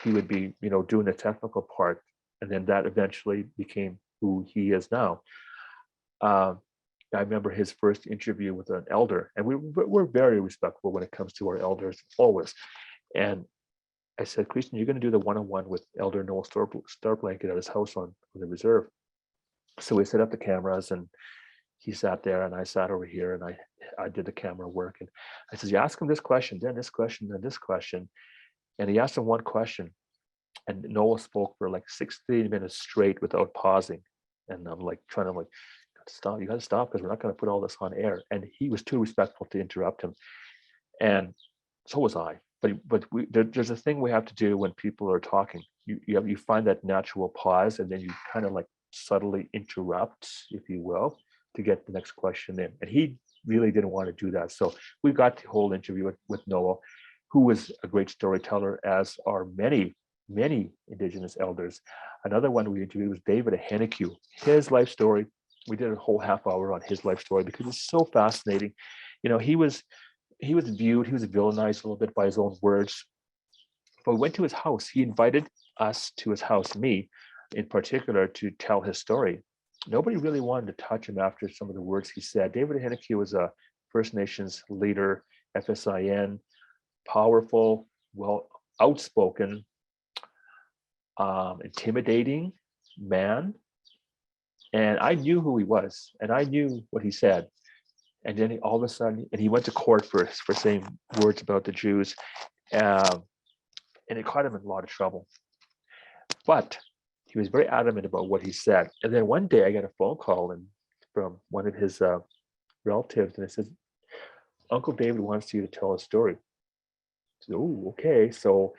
he would be, doing the technical part. And then that eventually became who he is now. I remember his first interview with an elder, and we're very respectful when it comes to our elders, always. And I said, Christian, you're going to do the one-on-one with Elder Noel Starblanket at his house on the reserve. So we set up the cameras, and he sat there, and I sat over here, and I did the camera work. And I said, you ask him this question, then this question, then this question. And he asked him one question, and Noel spoke for like 16 minutes straight without pausing. And I'm like trying to stop, you got to stop, because we're not going to put all this on air. And he was too respectful to interrupt him. And so was I. But there's a thing we have to do when people are talking. You find that natural pause, and then you kind of like subtly interrupt, if you will, to get the next question in. And he really didn't want to do that. So we got the whole interview with Noel, who was a great storyteller, as are many Indigenous elders. Another one we interviewed was David Hannicki. His life story, we did a whole half hour on his life story because it's so fascinating. He was villainized a little bit by his own words. But we went to his house. He invited us to his house, me in particular, to tell his story. Nobody really wanted to touch him after some of the words he said. David Hannicki was a First Nations leader, FSIN, powerful, outspoken, intimidating man. And I knew who he was, and I knew what he said. And then all of a sudden, and he went to court for saying words about the Jews, and it caught him in a lot of trouble. But he was very adamant about what he said. And then one day I got a phone call from one of his relatives, and it says, Uncle David wants you to tell a story. I said, oh, okay. So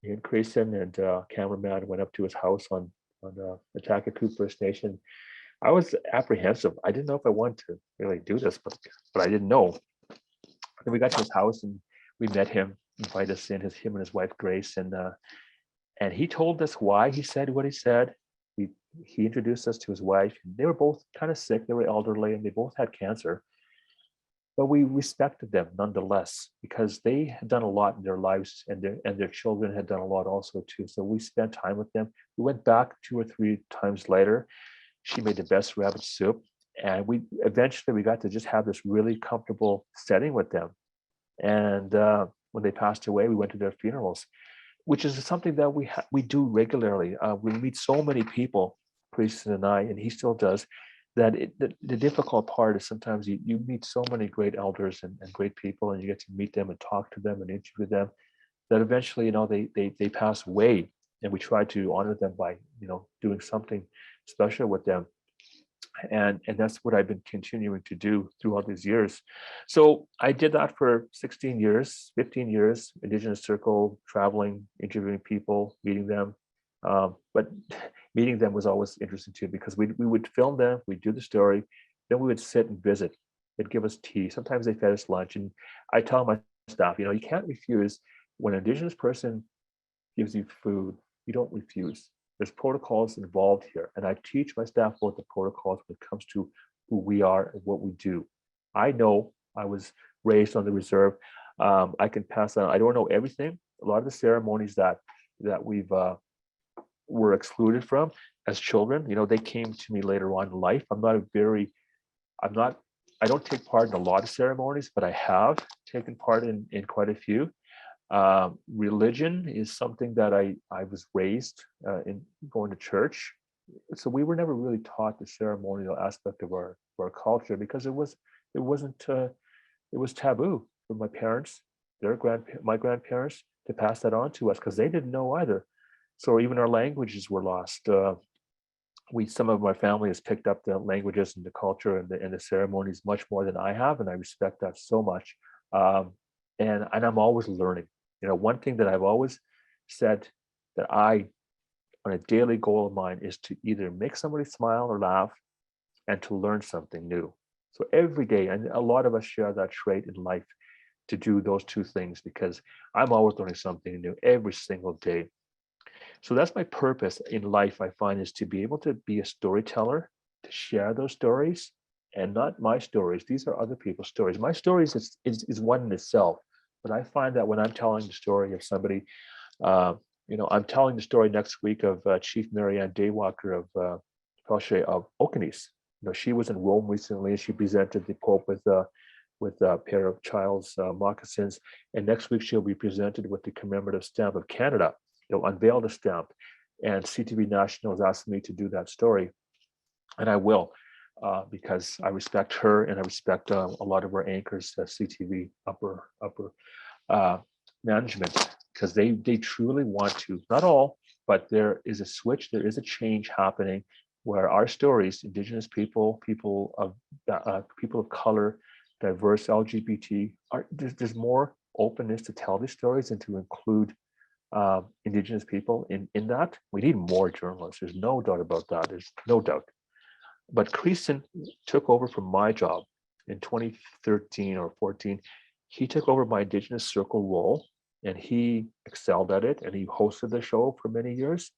me and Creason and cameraman went up to his house on the Takakoo First Nation. I was apprehensive. I didn't know if I wanted to really do this, but I didn't know. Then we got to his house, and we met him, invited us in, him and his wife Grace, and he told us why he said what he said. He introduced us to his wife. They were both kind of sick. They were elderly, and they both had cancer. But we respected them nonetheless, because they had done a lot in their lives, and their children had done a lot also too. So we spent time with them. We went back 2 or 3 times later. She made the best rabbit soup, and we eventually got to just have this really comfortable setting with them. And when they passed away, we went to their funerals, which is something that we do regularly. We meet so many people, Creason and I, and he still does, that the difficult part is sometimes you meet so many great elders and great people, and you get to meet them and talk to them and interview them, that eventually, they pass away, and we try to honor them by, doing something special with them. And that's what I've been continuing to do throughout these years. So I did that for 16 years, 15 years, Indigenous Circle, traveling, interviewing people, meeting them. But meeting them was always interesting too, because we would film them, we'd do the story, then we would sit and visit. They'd give us tea. Sometimes they fed us lunch. And I tell my staff, you can't refuse. When an Indigenous person gives you food, you don't refuse. There's protocols involved here. And I teach my staff about the protocols when it comes to who we are and what we do. I know I was raised on the reserve. I can pass on. I don't know everything. A lot of the ceremonies that we've were excluded from as children, they came to me later on in life. I don't take part in a lot of ceremonies, but I have taken part in quite a few. Religion is something that I was raised in, going to church, so we were never really taught the ceremonial aspect of our culture because it wasn't it was taboo for my parents, my grandparents to pass that on to us because they didn't know either. So even our languages were lost. Some of my family has picked up the languages and the culture and the ceremonies much more than I have, and I respect that so much. And I'm always learning. One thing that I've always said that on a daily goal of mine is to either make somebody smile or laugh and to learn something new. So every day, and a lot of us share that trait in life, to do those two things, because I'm always learning something new every single day. So that's my purpose in life, I find, is to be able to be a storyteller, to share those stories, and not my stories. These are other people's stories. My stories is one in itself, but I find that when I'm telling the story of somebody, I'm telling the story next week of Chief Marianne Daywalker of Pelche of Okanese. She was in Rome recently, and she presented the Pope with a pair of child's moccasins. And next week she'll be presented with the commemorative stamp of Canada. They'll unveil the stamp, and CTV National has asked me to do that story, and I will, because I respect her and I respect a lot of our anchors, CTV upper management, because they truly want to. Not all, but there is a switch. There is a change happening where our stories, Indigenous people of color, diverse LGBT, there's more openness to tell these stories and to include Indigenous people in that. We need more journalists. There's no doubt about that. There's no doubt. But Creason took over from my job in 2013 or 14. He took over my Indigenous Circle role, and he excelled at it, and he hosted the show for many years.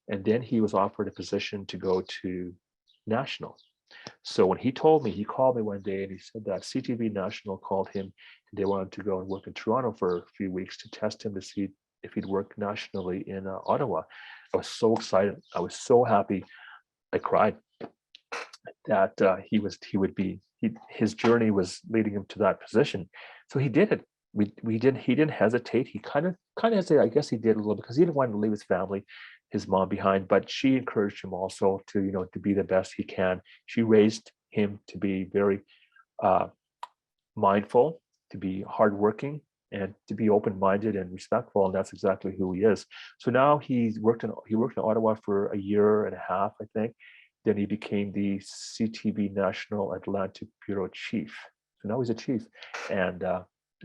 And then he was offered a position to go to National. So when he called me one day and he said that CTV National called him and they wanted to go and work in Toronto for a few weeks to test him to see if he'd work nationally in Ottawa. I was so excited. I was so happy. I cried that his journey was leading him to that position. So he did it. He didn't hesitate. He kind of hesitated. I guess he did a little because he didn't want to leave his family, his mom behind, but she encouraged him also to be the best he can. She raised him to be very mindful, to be hardworking, and to be open-minded and respectful, and that's exactly who he is. So now he worked in Ottawa for a year and a half, I think. Then he became the CTV National Atlantic Bureau Chief. So now he's a chief, and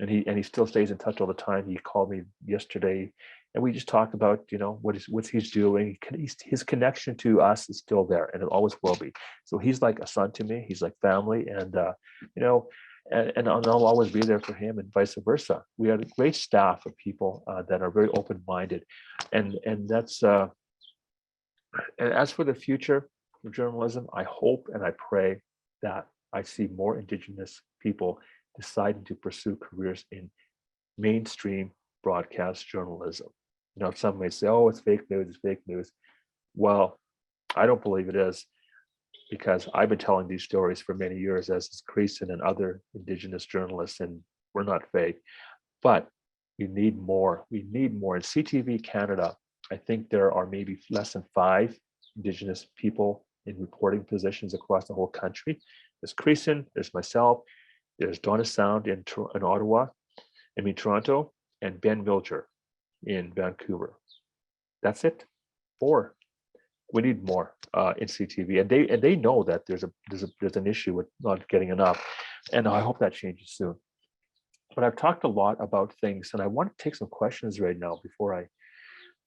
he still stays in touch all the time. He called me yesterday, and we just talked about what he's doing. His connection to us is still there, and it always will be. So he's like a son to me. He's like family, and and I'll always be there for him, and vice versa. We have a great staff of people that are very open-minded, and that's. And as for the future of journalism, I hope and I pray that I see more Indigenous people deciding to pursue careers in mainstream broadcast journalism. Some may say, "Oh, it's fake news." Well, I don't believe it is, because I've been telling these stories for many years, as is Creason and other Indigenous journalists, and we're not fake. But we need more. We need more. In CTV Canada, I think there are maybe less than 5 Indigenous people in reporting positions across the whole country. There's Creason, there's myself, there's Donna Sound in Toronto, and Ben Milger in Vancouver. That's it. 4. We need more in CTV, and they know that there's an issue with not getting enough, and I hope that changes soon. But I've talked a lot about things, and I want to take some questions right now before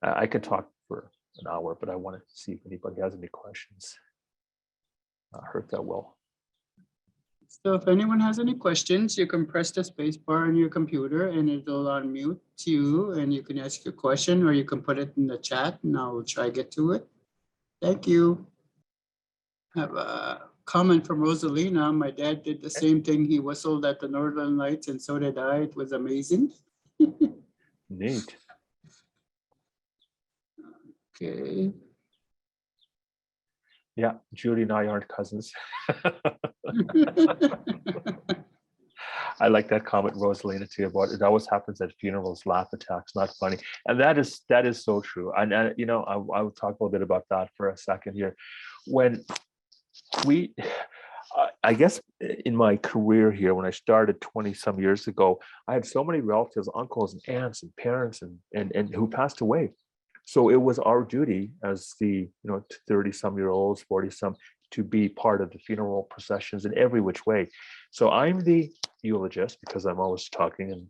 I can talk for an hour, but I want to see if anybody has any questions. I heard that well. So if anyone has any questions, you can press the space bar on your computer and it'll unmute you, and you can ask your question, or you can put it in the chat and I'll try to get to it. Thank you. I have a comment from Rosalina. My dad did the same thing. He whistled at the Northern Lights, and so did I. It was amazing. Neat. Okay. Yeah, Judy and I aren't cousins. I like that comment, Rosalina, too, about it always happens at funerals, laugh attacks, not funny. And that is so true. And you know, I will talk a little bit about that for a second here. When we, I guess in my career here, when I started 20 some years ago, I had so many relatives, uncles and aunts and parents and who passed away. So it was our duty as the 30 some year olds, 40 some, to be part of the funeral processions in every which way. So I'm the eulogist because I'm always talking and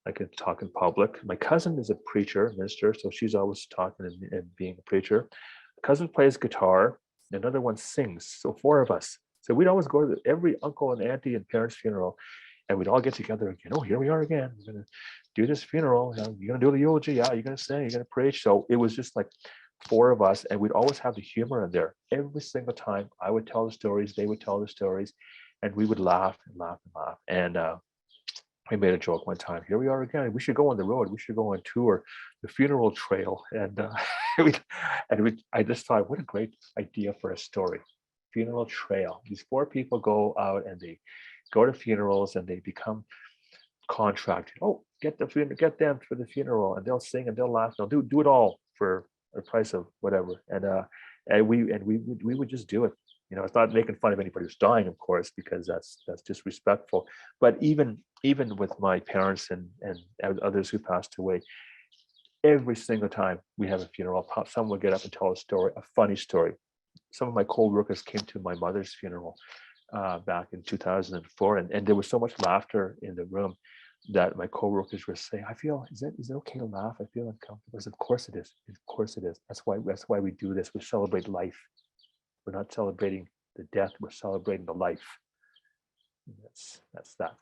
I can talk in public. My cousin is a preacher, minister, so she's always talking and being a preacher. Cousin plays guitar, another one sings. So four of us. So we'd always go to every uncle and auntie and parents' funeral, and we'd all get together again. Oh, here we are again. We're gonna do this funeral. You're gonna do the eulogy. Yeah, you're gonna sing. You're gonna preach. So it was just like four of us, and we'd always have the humor in there. Every single time, I would tell the stories, they would tell the stories, and we would laugh and laugh and laugh. And I made a joke one time. Here we are again. We should go on the road. We should go on tour, the funeral trail. And I just thought, what a great idea for a story. Funeral trail. These four people go out and they go to funerals and they become contracted. Oh, get them for the funeral, and they'll sing and they'll laugh. They'll do it all for a price of whatever. And we would just do it. It's not making fun of anybody who's dying, of course, because that's disrespectful. But even with my parents and others who passed away, every single time we have a funeral, someone would get up and tell a story, a funny story. Some of my co-workers came to my mother's funeral back in 2004, and there was so much laughter in the room that my co-workers were saying, is it okay to laugh? I feel uncomfortable. I said, of course it is. Of course it is. That's why we do this. We celebrate life. We're not celebrating the death. We're celebrating the life. That's that.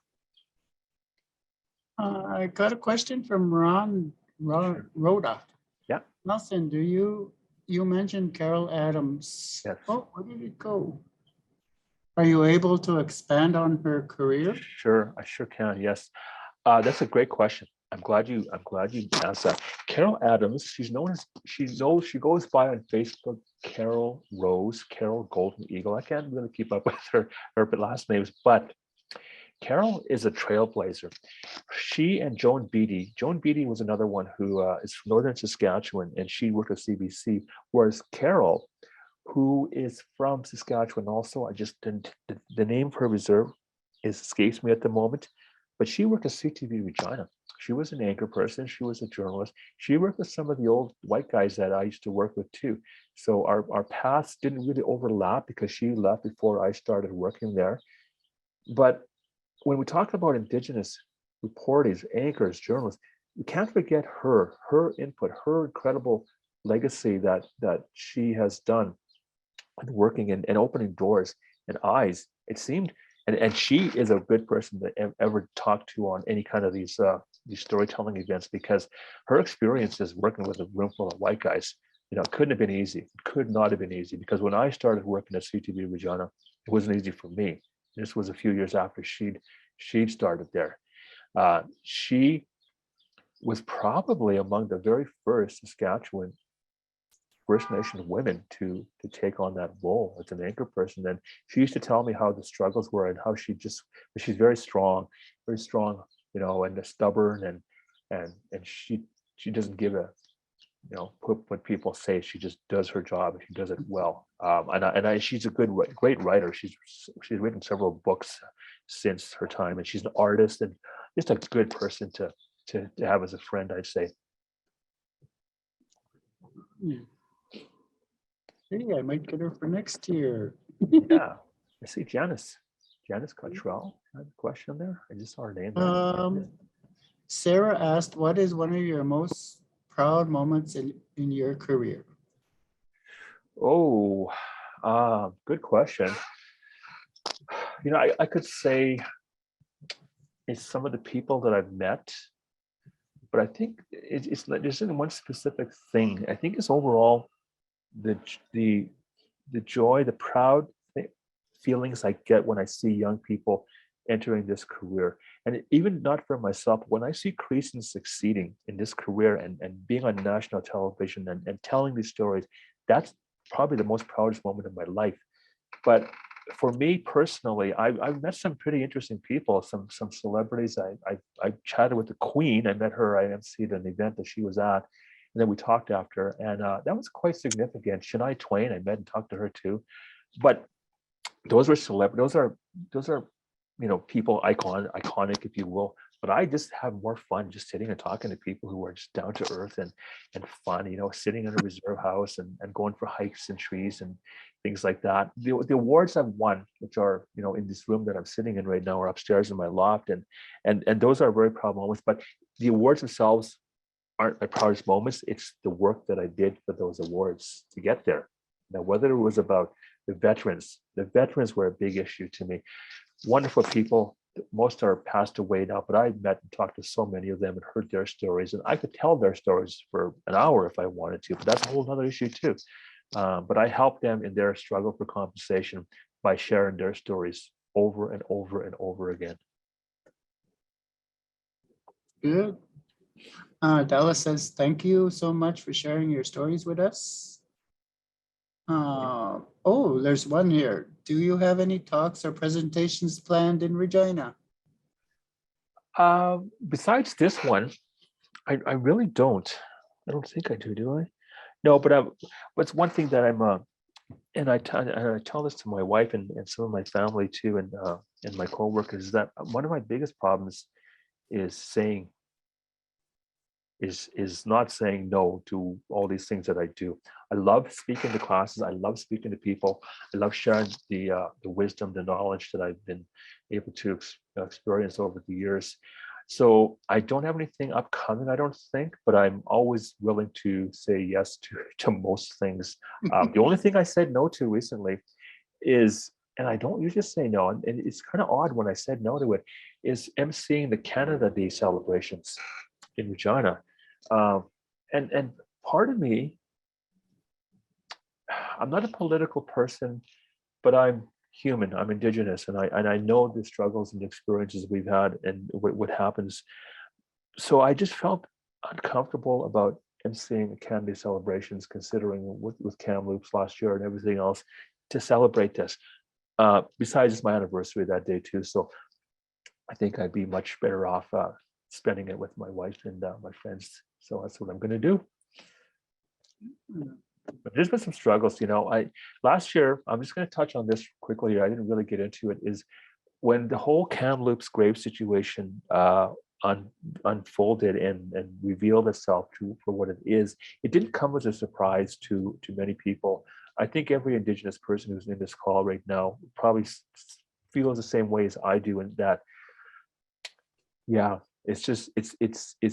I got a question from Ron Rhoda. Yeah. Nelson, you mentioned Carol Adams. Yes. Oh, where did it go? Are you able to expand on her career? Sure, I sure can. Yes, that's a great question. I'm glad you asked that. Carol Adams, she goes by on Facebook Carol Rose, Carol Golden Eagle. I can't really keep up with her last names, but Carol is a trailblazer. She and Joan Beatty was another one who is from Northern Saskatchewan, and she worked at CBC, whereas Carol, who is from Saskatchewan also, I just didn't, the name of her reserve escapes me at the moment, but she worked at CTV Regina. She was an anchor person. She was a journalist. She worked with some of the old white guys that I used to work with too. So our paths didn't really overlap because she left before I started working there. But when we talk about Indigenous reporters, anchors, journalists, we can't forget her input, her incredible legacy that she has done and working and opening doors and eyes, it seemed. And she is a good person to ever talk to on any kind of these storytelling events, because her experiences working with a room full of white guys, it couldn't have been easy. It could not have been easy, because when I started working at CTV Regina, it wasn't easy for me. This was a few years after she'd started there. She was probably among the very first Saskatchewan First Nation women to take on that role as an anchor person. And she used to tell me how the struggles were and how she's very strong, and stubborn, and she doesn't give a, what people say. She just does her job and she does it well. And she's a great writer. She's written several books since her time, and she's an artist and just a good person to have as a friend, I'd say. Hey, I might get her for next year. Yeah, I see Janice Cottrell. I have a question there. I just saw her name there. Sarah asked, what is one of your most proud moments in your career? Oh, good question. I could say it's some of the people that I've met, but I think it's there isn't one specific thing. I think it's overall the joy, the proud feelings I get when I see young people entering this career. And even not for myself, when I see Creason succeeding in this career and being on national television and telling these stories, that's probably the most proudest moment of my life. But for me personally, I've met some pretty interesting people, some celebrities. I chatted with the Queen. I met her. I emceed an event that she was at, and then we talked after, and that was quite significant. Shania Twain, I met and talked to her too. But those were celebrities. Those are people iconic, if you will. But I just have more fun just sitting and talking to people who are just down to earth and fun, sitting in a reserve house and going for hikes and trees and things like that. The awards I've won, which are, in this room that I'm sitting in right now, are upstairs in my loft. And those are very proud moments. But the awards themselves aren't my proudest moments. It's the work that I did for those awards to get there. Now, whether it was about the veterans were a big issue to me. Wonderful people. Most are passed away now, but I met and talked to so many of them and heard their stories, and I could tell their stories for an hour if I wanted to, but that's a whole other issue too. But I helped them in their struggle for compensation by sharing their stories over and over and over again. Good. Dallas says, thank you so much for sharing your stories with us. Oh, there's one here. Do you have any talks or presentations planned in Regina? Besides this one, I really don't. I don't think I do I? No, but it's one thing that I'm, and I tell this to my wife and some of my family too, and my coworkers, is that one of my biggest problems is not saying no to all these things that I do. I love speaking to classes. I love speaking to people. I love sharing the wisdom, the knowledge that I've been able to experience over the years. So I don't have anything upcoming, I don't think, but I'm always willing to say yes to most things. The only thing I said no to recently is, and I don't usually say no, and it's kind of odd when I said no to it, is emceeing the Canada Day celebrations in Regina. And part of me, I'm not a political person, but I'm human. I'm Indigenous, and I know the struggles and the experiences we've had and what happens. So I just felt uncomfortable about emceeing Canada Day celebrations, considering with Kamloops last year and everything else, to celebrate this. Besides, it's my anniversary that day too, so I think I'd be much better off spending it with my wife and my friends. So that's what I'm going to do. But there's been some struggles, last year, I'm just going to touch on this quickly here. I didn't really get into it, is when the whole Kamloops grave situation unfolded and revealed itself for what it is. It didn't come as a surprise to many people. I think every Indigenous person who's in this call right now probably feels the same way as I do, in that, yeah, it's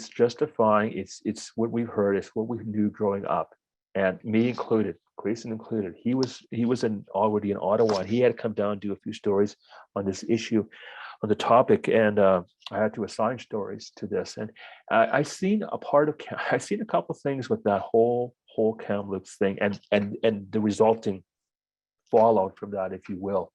justifying. It's what we've heard. It's what we knew growing up, and me included, Grayson included. He was already in Ottawa, and he had to come down and do a few stories on this issue, on the topic, and I had to assign stories to this. And I've seen a couple of things with that whole Kamloops thing, and the resulting fallout from that, if you will.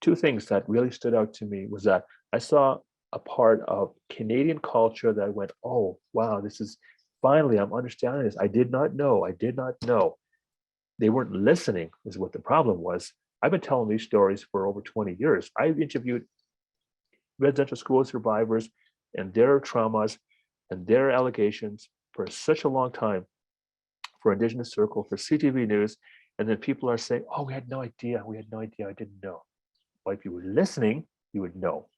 Two things that really stood out to me was that I saw a part of Canadian culture that went, oh, wow, this is finally, I'm understanding this. I did not know. They weren't listening is what the problem was. I've been telling these stories for over 20 years. I've interviewed residential school survivors and their traumas and their allegations for such a long time, for Indigenous Circle, for CTV News, and then people are saying, oh, we had no idea, I didn't know. Well, if you were listening, you would know.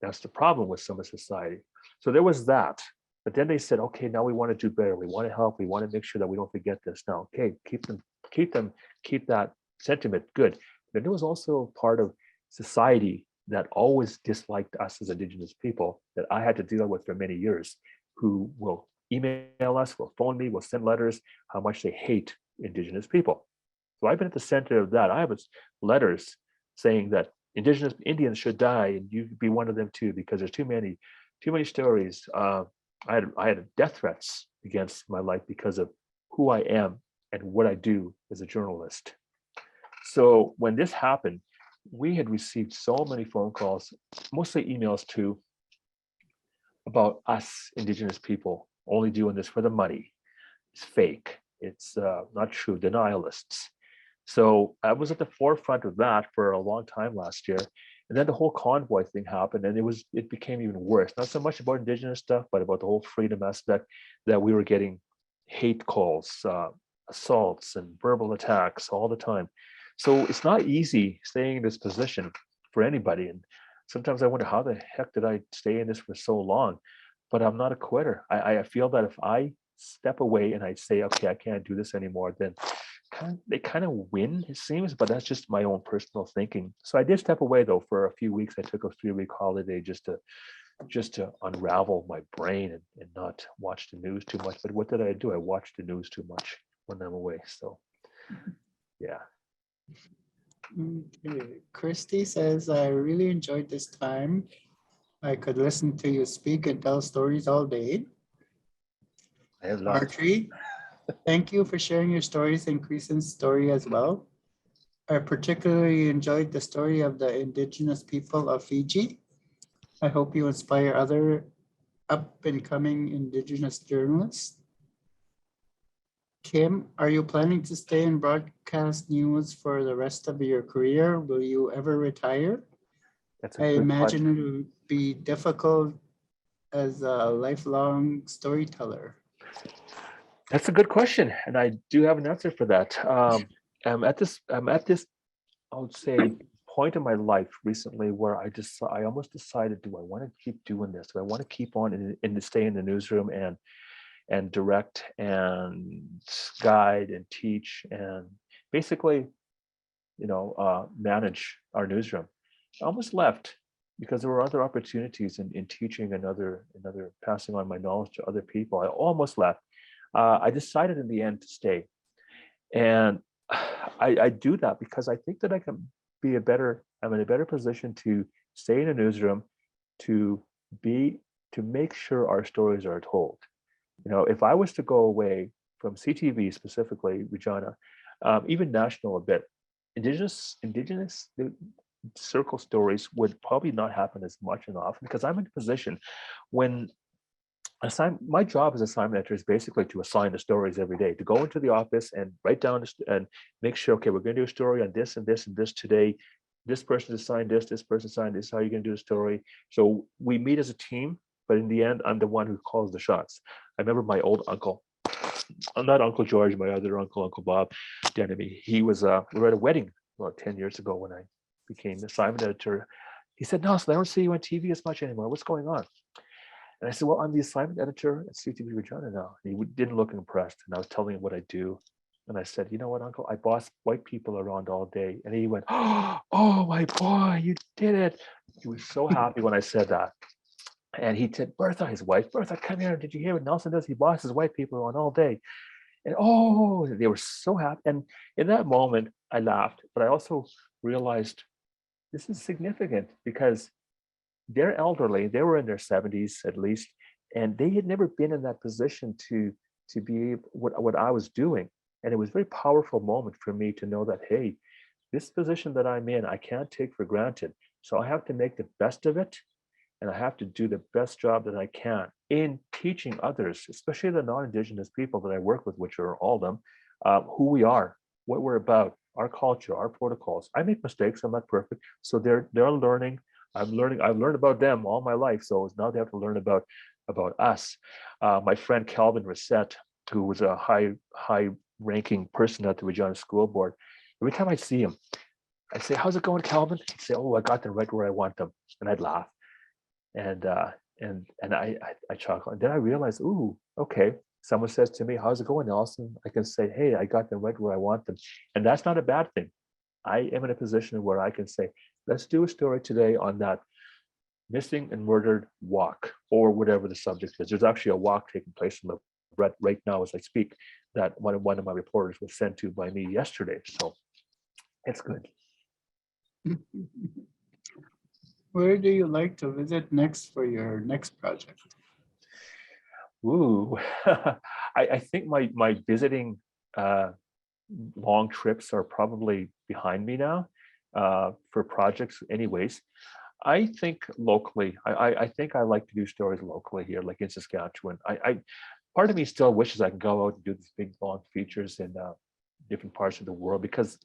That's the problem with some of society. So there was that. But then they said, okay, now we want to do better. We want to help. We want to make sure that we don't forget this. Now, okay, keep that sentiment good. Then there was also part of society that always disliked us as Indigenous people that I had to deal with for many years, who will email us, will phone me, will send letters, how much they hate Indigenous people. So I've been at the center of that. I have letters saying that Indigenous Indians should die, and you be one of them too, because there's too many stories. I had death threats against my life because of who I am and what I do as a journalist. So when this happened, we had received so many phone calls, mostly emails too, about us Indigenous people only doing this for the money. It's fake. It's not true. Denialists. So I was at the forefront of that for a long time last year. And then the whole convoy thing happened, and it became even worse. Not so much about Indigenous stuff, but about the whole freedom aspect, that we were getting hate calls, assaults, and verbal attacks all the time. So it's not easy staying in this position for anybody. And sometimes I wonder, how the heck did I stay in this for so long? But I'm not a quitter. I feel that if I step away and I say, okay, I can't do this anymore, then they kind of win, it seems, but that's just my own personal thinking. So I did step away though for a few weeks. I took a 3-week holiday just to unravel my brain and not watch the news too much. But what did I do? I watched the news too much when I'm away. So yeah. Okay. Christy says, I really enjoyed this time. I could listen to you speak and tell stories all day. I have lots. Marjorie, thank you for sharing your stories and Creason's story as well. I particularly enjoyed the story of the Indigenous people of Fiji. I hope you inspire other up and coming Indigenous journalists. Kim, are you planning to stay in broadcast news for the rest of your career? Will you ever retire? That's a I good imagine question. it would be difficult as a lifelong storyteller. That's a good question, and I do have an answer for that. I'm at this, I would say, point in my life recently where I almost decided, do I want to keep doing this? Do I want to keep on and stay in the newsroom and direct and guide and teach and basically, manage our newsroom? I almost left because there were other opportunities in teaching and other passing on my knowledge to other people. I almost left. I decided in the end to stay, and I do that because I think that I'm in a better position to stay in a newsroom, to make sure our stories are told. If I was to go away from CTV specifically, Regina, even national a bit, indigenous circle stories would probably not happen as much and often, because I'm in a position when my job as assignment editor is basically to assign the stories every day, to go into the office and write down and make sure, okay, we're going to do a story on this and this and this today. This person assigned this person assigned this, how are you going to do the story? So we meet as a team, but in the end, I'm the one who calls the shots. I remember my old uncle, not Uncle George, my other uncle, Uncle Bob Denemy. We were at a wedding about 10 years ago when I became assignment editor. He said, Nelson, I don't see you on TV as much anymore. What's going on? And I said, well, I'm the assignment editor at CTV Regina now. And he didn't look impressed. And I was telling him what I do. And I said, you know what, Uncle, I boss white people around all day. And he went, oh, my boy, you did it. He was so happy when I said that. And he said, Bertha, his wife, Bertha, come here. Did you hear what Nelson does? He bosses white people around all day. And they were so happy. And in that moment, I laughed, but I also realized this is significant because they're elderly. They were in their 70s at least, and they had never been in that position to be what I was doing. And it was a very powerful moment for me to know that, hey, this position that I'm in, I can't take for granted. So I have to make the best of it, and I have to do the best job that I can in teaching others, especially the non-Indigenous people that I work with, which are all of them, who we are, what we're about, our culture, our protocols. I make mistakes. I'm not perfect. So they're learning. I'm learning. I've learned about them all my life. So now they have to learn about us. My friend Calvin Racette, who was a high ranking person at the Regina School Board, every time I see him, I say, how's it going, Calvin? He'd say, oh, I got them right where I want them. And I'd laugh. And I chuckle. And then I realized, ooh, okay. Someone says to me, how's it going, Nelson? I can say, hey, I got them right where I want them. And that's not a bad thing. I am in a position where I can say, let's do a story today on that missing and murdered walk, or whatever the subject is. There's actually a walk taking place in the right now as I speak, that one of my reporters was sent to by me yesterday. So it's good. Where do you like to visit next for your next project? Ooh, I think my visiting long trips are probably behind me now for projects anyways. I think locally, I think I like to do stories locally here, like in Saskatchewan. Part of me still wishes I could go out and do these big long features in different parts of the world, because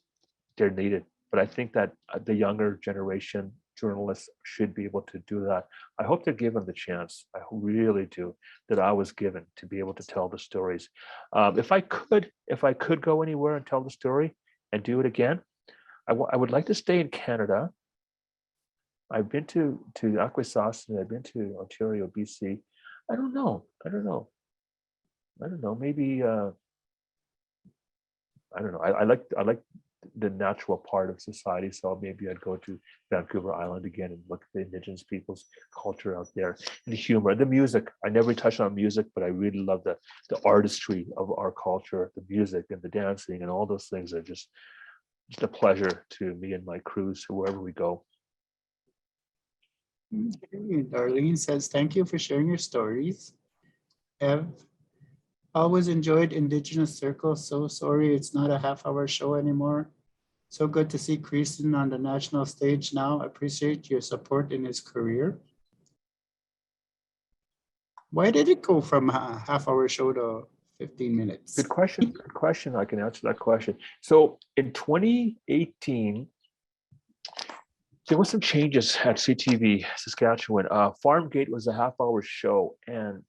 they're needed. But I think that the younger generation journalists should be able to do that. I hope they're given the chance. I really do, that I was given to be able to tell the stories. If I could go anywhere and tell the story and do it again, I would like to stay in Canada. I've been to Akwesasne, I've been to Ontario, BC. I don't know. Maybe I don't know. I like the natural part of society, so maybe I'd go to Vancouver Island again and look at the Indigenous people's culture out there, and the humor, the music. I never touched on music, but I really love the artistry of our culture, the music and the dancing and all those things are just a pleasure to me and my crews wherever we go. Okay, Darlene says, thank you for sharing your stories. Ev, always enjoyed Indigenous Circle. So sorry it's not a half-hour show anymore. So good to see Kristen on the national stage now. Appreciate your support in his career. Why did it go from a half-hour show to 15 minutes? Good question. Good question. I can answer that question. So in 2018, there were some changes at CTV Saskatchewan. Farmgate was a half-hour show, and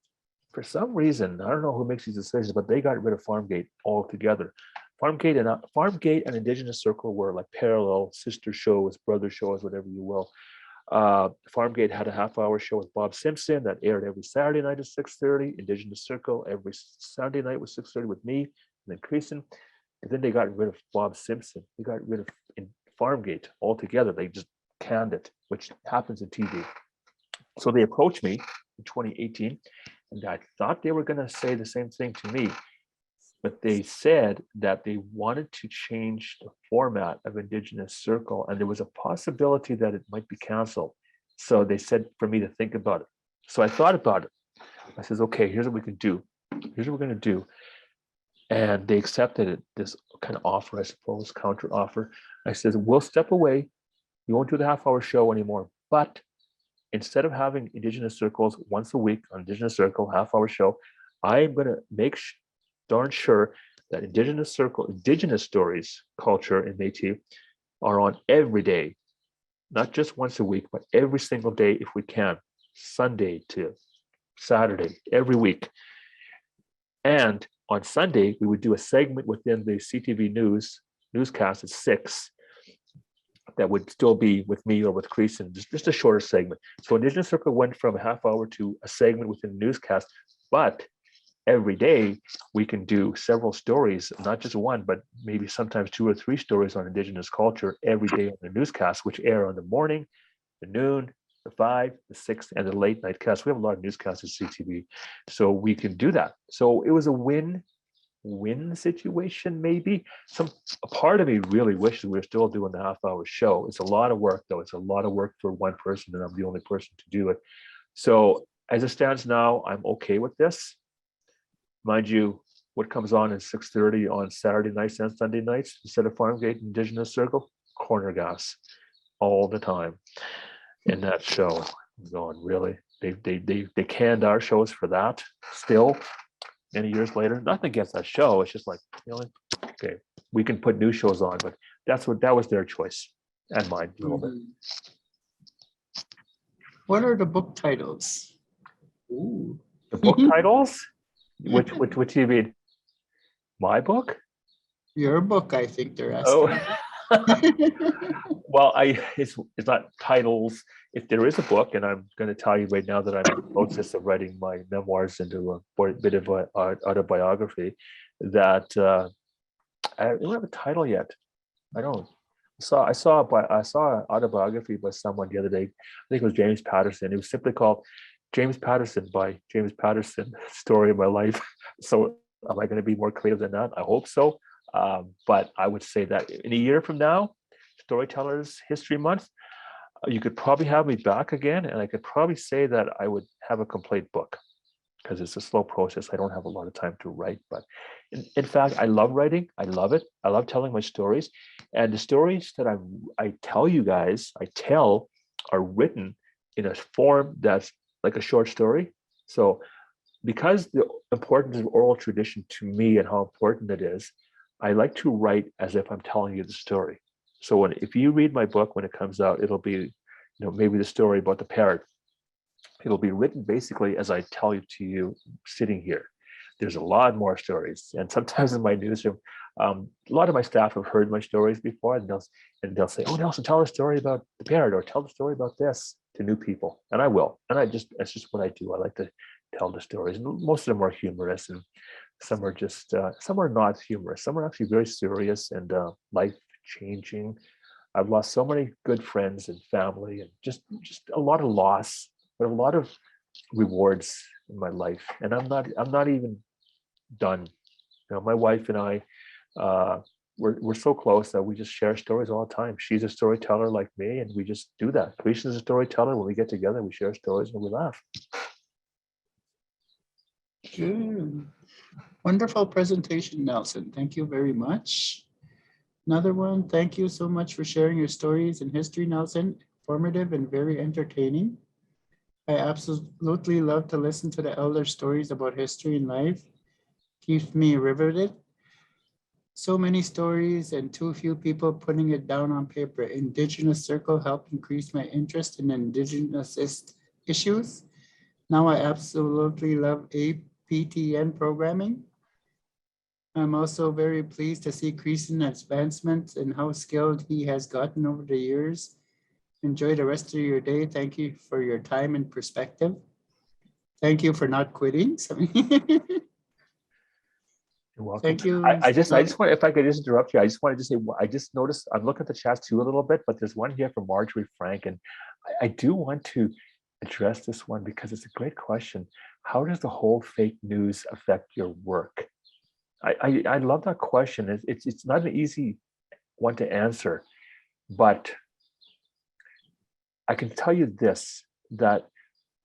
for some reason, I don't know who makes these decisions, but they got rid of Farmgate altogether. Farmgate and Indigenous Circle were like parallel sister shows, brother shows, whatever you will. Farmgate had a half-hour show with Bob Simpson that aired every Saturday night at 6:30. Indigenous Circle every Sunday night was 6:30 with me and then Creason. And then they got rid of Bob Simpson. They got rid of Farmgate altogether. They just canned it, which happens in TV. So they approached me in 2018, and I thought they were going to say the same thing to me. But they said that they wanted to change the format of Indigenous Circle, and there was a possibility that it might be canceled. So they said for me to think about it. So I thought about it. I says, okay, here's what we can do. Here's what we're going to do. And they accepted it, this kind of offer, I suppose, counter offer. I says, we'll step away. You won't do the half-hour show anymore. But instead of having Indigenous Circles once a week on Indigenous Circle, half-hour show, I'm going to make darn sure that Indigenous stories, culture, and Métis are on every day, not just once a week, but every single day if we can, Sunday to Saturday, every week. And on Sunday, we would do a segment within the CTV newscast at 6 that would still be with me or with Creason, just a shorter segment. So Indigenous Circle went from a half hour to a segment within the newscast, but every day we can do several stories, not just one, but maybe sometimes 2 or 3 stories on Indigenous culture every day on the newscast, which air on the morning, the noon, the 5, the 6, and the late night cast. We have a lot of newscasts at CTV, so we can do that. So it was a win-win situation, maybe. A part of me really wishes we were still doing the half-hour show. It's a lot of work, though. It's a lot of work for one person, and I'm the only person to do it. So as it stands now, I'm okay with this. Mind you, what comes on at 6:30 on Saturday nights and Sunday nights instead of Farmgate Indigenous Circle? Corner gas all the time. In that show, I'm going, really? They canned our shows for that still many years later. Nothing against that show. It's just like, okay, we can put new shows on, but that was their choice and mine a little bit. What are the book titles? Ooh. The book titles? Which do you mean? My book? Your book, I think they're asking. Oh. Well, it's not titles. If there is a book, and I'm going to tell you right now that I'm in the process of writing my memoirs into a bit of an autobiography, that I don't have a title yet. I don't. I saw an autobiography by someone the other day. I think it was James Patterson. It was simply called James Patterson by James Patterson, Story of My Life. So am I going to be more creative than that? I hope so. But I would say that in a year from now, Storytellers History Month, you could probably have me back again, and I could probably say that I would have a complete book, because it's a slow process. I don't have a lot of time to write, but in fact, I love writing. I love it. I love telling my stories, and the stories that I tell you guys, are written in a form that's like a short story. So because the importance of oral tradition to me and how important it is, I like to write as if I'm telling you the story. So if you read my book when it comes out, it'll be, maybe the story about the parrot. It'll be written basically as I tell it to you sitting here. There's a lot more stories, and sometimes in my newsroom, a lot of my staff have heard my stories before, and they'll say, "Oh, Nelson, tell a story about the parrot, or tell the story about this," to new people, and I will. And that's just what I do. I like to tell the stories. And most of them are humorous, and some are just some are not humorous. Some are actually very serious and life changing. I've lost so many good friends and family, and just a lot of loss, but a lot of rewards in my life. And I'm not even done. My wife and I, we're so close that we just share stories all the time. She's a storyteller like me, and we just do that. Christian's a storyteller. When we get together, we share stories and we laugh. Good. Wonderful presentation, Nelson. Thank you very much. Another one, thank you so much for sharing your stories and history, Nelson. Informative and very entertaining. I absolutely love to listen to the elder stories about history and life. Keeps me riveted. So many stories and too few people putting it down on paper. Indigenous Circle helped increase my interest in Indigenous issues. Now I absolutely love APTN programming. I'm also very pleased to see Creason's advancements and how skilled he has gotten over the years. Enjoy the rest of your day. Thank you for your time and perspective. Thank you for not quitting. You're welcome. Thank you. I just want, if I could just interrupt you, I just wanted to say, I just noticed, I'm looking at the chat too a little bit, but there's one here from Marjorie Frank, and I do want to address this one because it's a great question. How does the whole fake news affect your work? I love that question. It's not an easy one to answer, but I can tell you this, that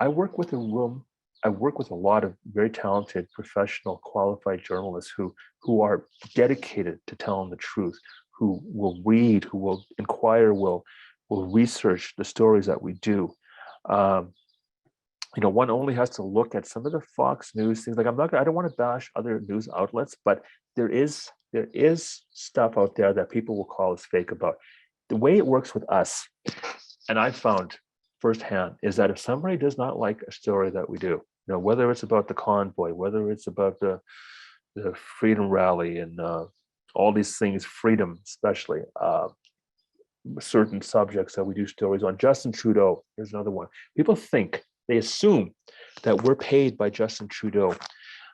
I work with a lot of very talented, professional, qualified journalists who are dedicated to telling the truth, who will read, who will inquire, will research the stories that we do. One only has to look at some of the Fox News things. Like I don't want to bash other news outlets, but there is stuff out there that people will call us fake about. The way it works with us, and I've found firsthand, is that if somebody does not like a story that we do, whether it's about the convoy, whether it's about the Freedom Rally and all these things, freedom especially, certain subjects that we do stories on. Justin Trudeau, here's another one. People think, they assume that we're paid by Justin Trudeau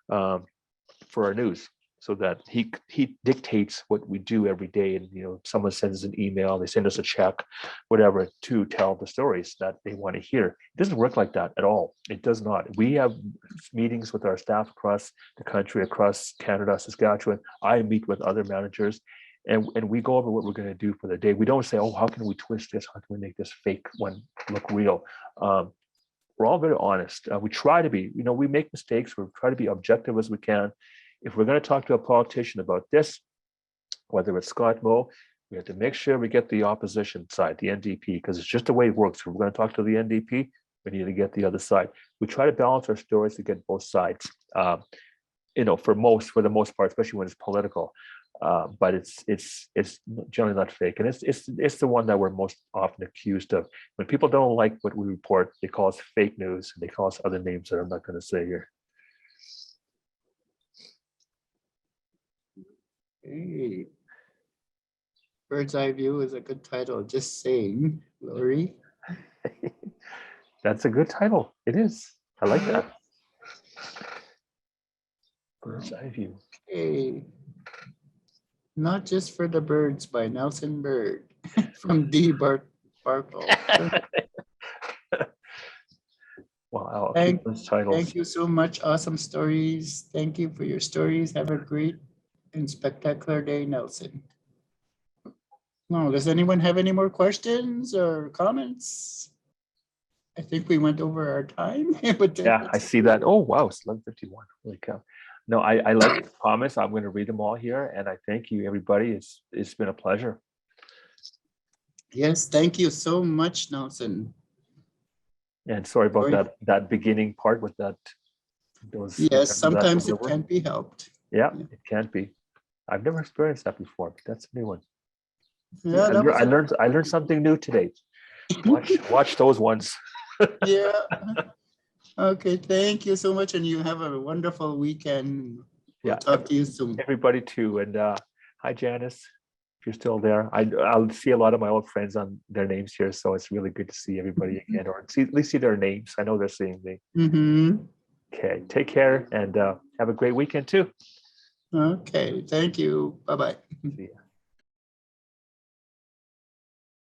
for our news, so that he dictates what we do every day. And someone sends an email, they send us a check, whatever, to tell the stories that they want to hear. It doesn't work like that at all. It does not. We have meetings with our staff across the country, across Canada, Saskatchewan. I meet with other managers, and we go over what we're going to do for the day. We don't say, oh, how can we twist this? How can we make this fake one look real? We're all very honest. We try to be, we make mistakes. We try to be objective as we can. If we're going to talk to a politician about this, whether it's Scott Moe, we have to make sure we get the opposition side, the NDP, because it's just the way it works. If we're going to talk to the NDP, we need to get the other side. We try to balance our stories to get both sides, for the most part, especially when it's political. But it's generally not fake, and it's the one that we're most often accused of. When people don't like what we report, they call us fake news, and they call us other names that I'm not going to say here. Hey. Bird's Eye View is a good title. Just saying, Lori. That's a good title. It is. I like that. Bird's Eye View. Hey. Not Just for the Birds by Nelson Byrd from D. Barkle. Wow. Thank Titles. you so much. Awesome stories. Thank you for your stories. Have a great and spectacular day, Nelson. No, does anyone have any more questions or comments? I think we went over our time. But yeah, I see that. Oh, wow, it's 11:51. Holy cow. No, I like the comments. I'm going to read them all here, and I thank you, everybody. It's been a pleasure. Yes, thank you so much, Nelson. And sorry about that beginning part with that. Yes, sometimes it can't be helped. Yeah, it can't be. I've never experienced that before, but that's a new one. Yeah, that was I learned something new today. Watch those ones. yeah. Okay, thank you so much, and you have a wonderful weekend. We'll Yeah, talk to you soon. everybody too. And hi, Janice, if you're still there. I'll see a lot of my old friends on their names here, so it's really good to see everybody again, or at least see their names. I know they're seeing me. Mm-hmm. Okay, take care and have a great weekend too. Okay, thank you. Bye-bye. See ya.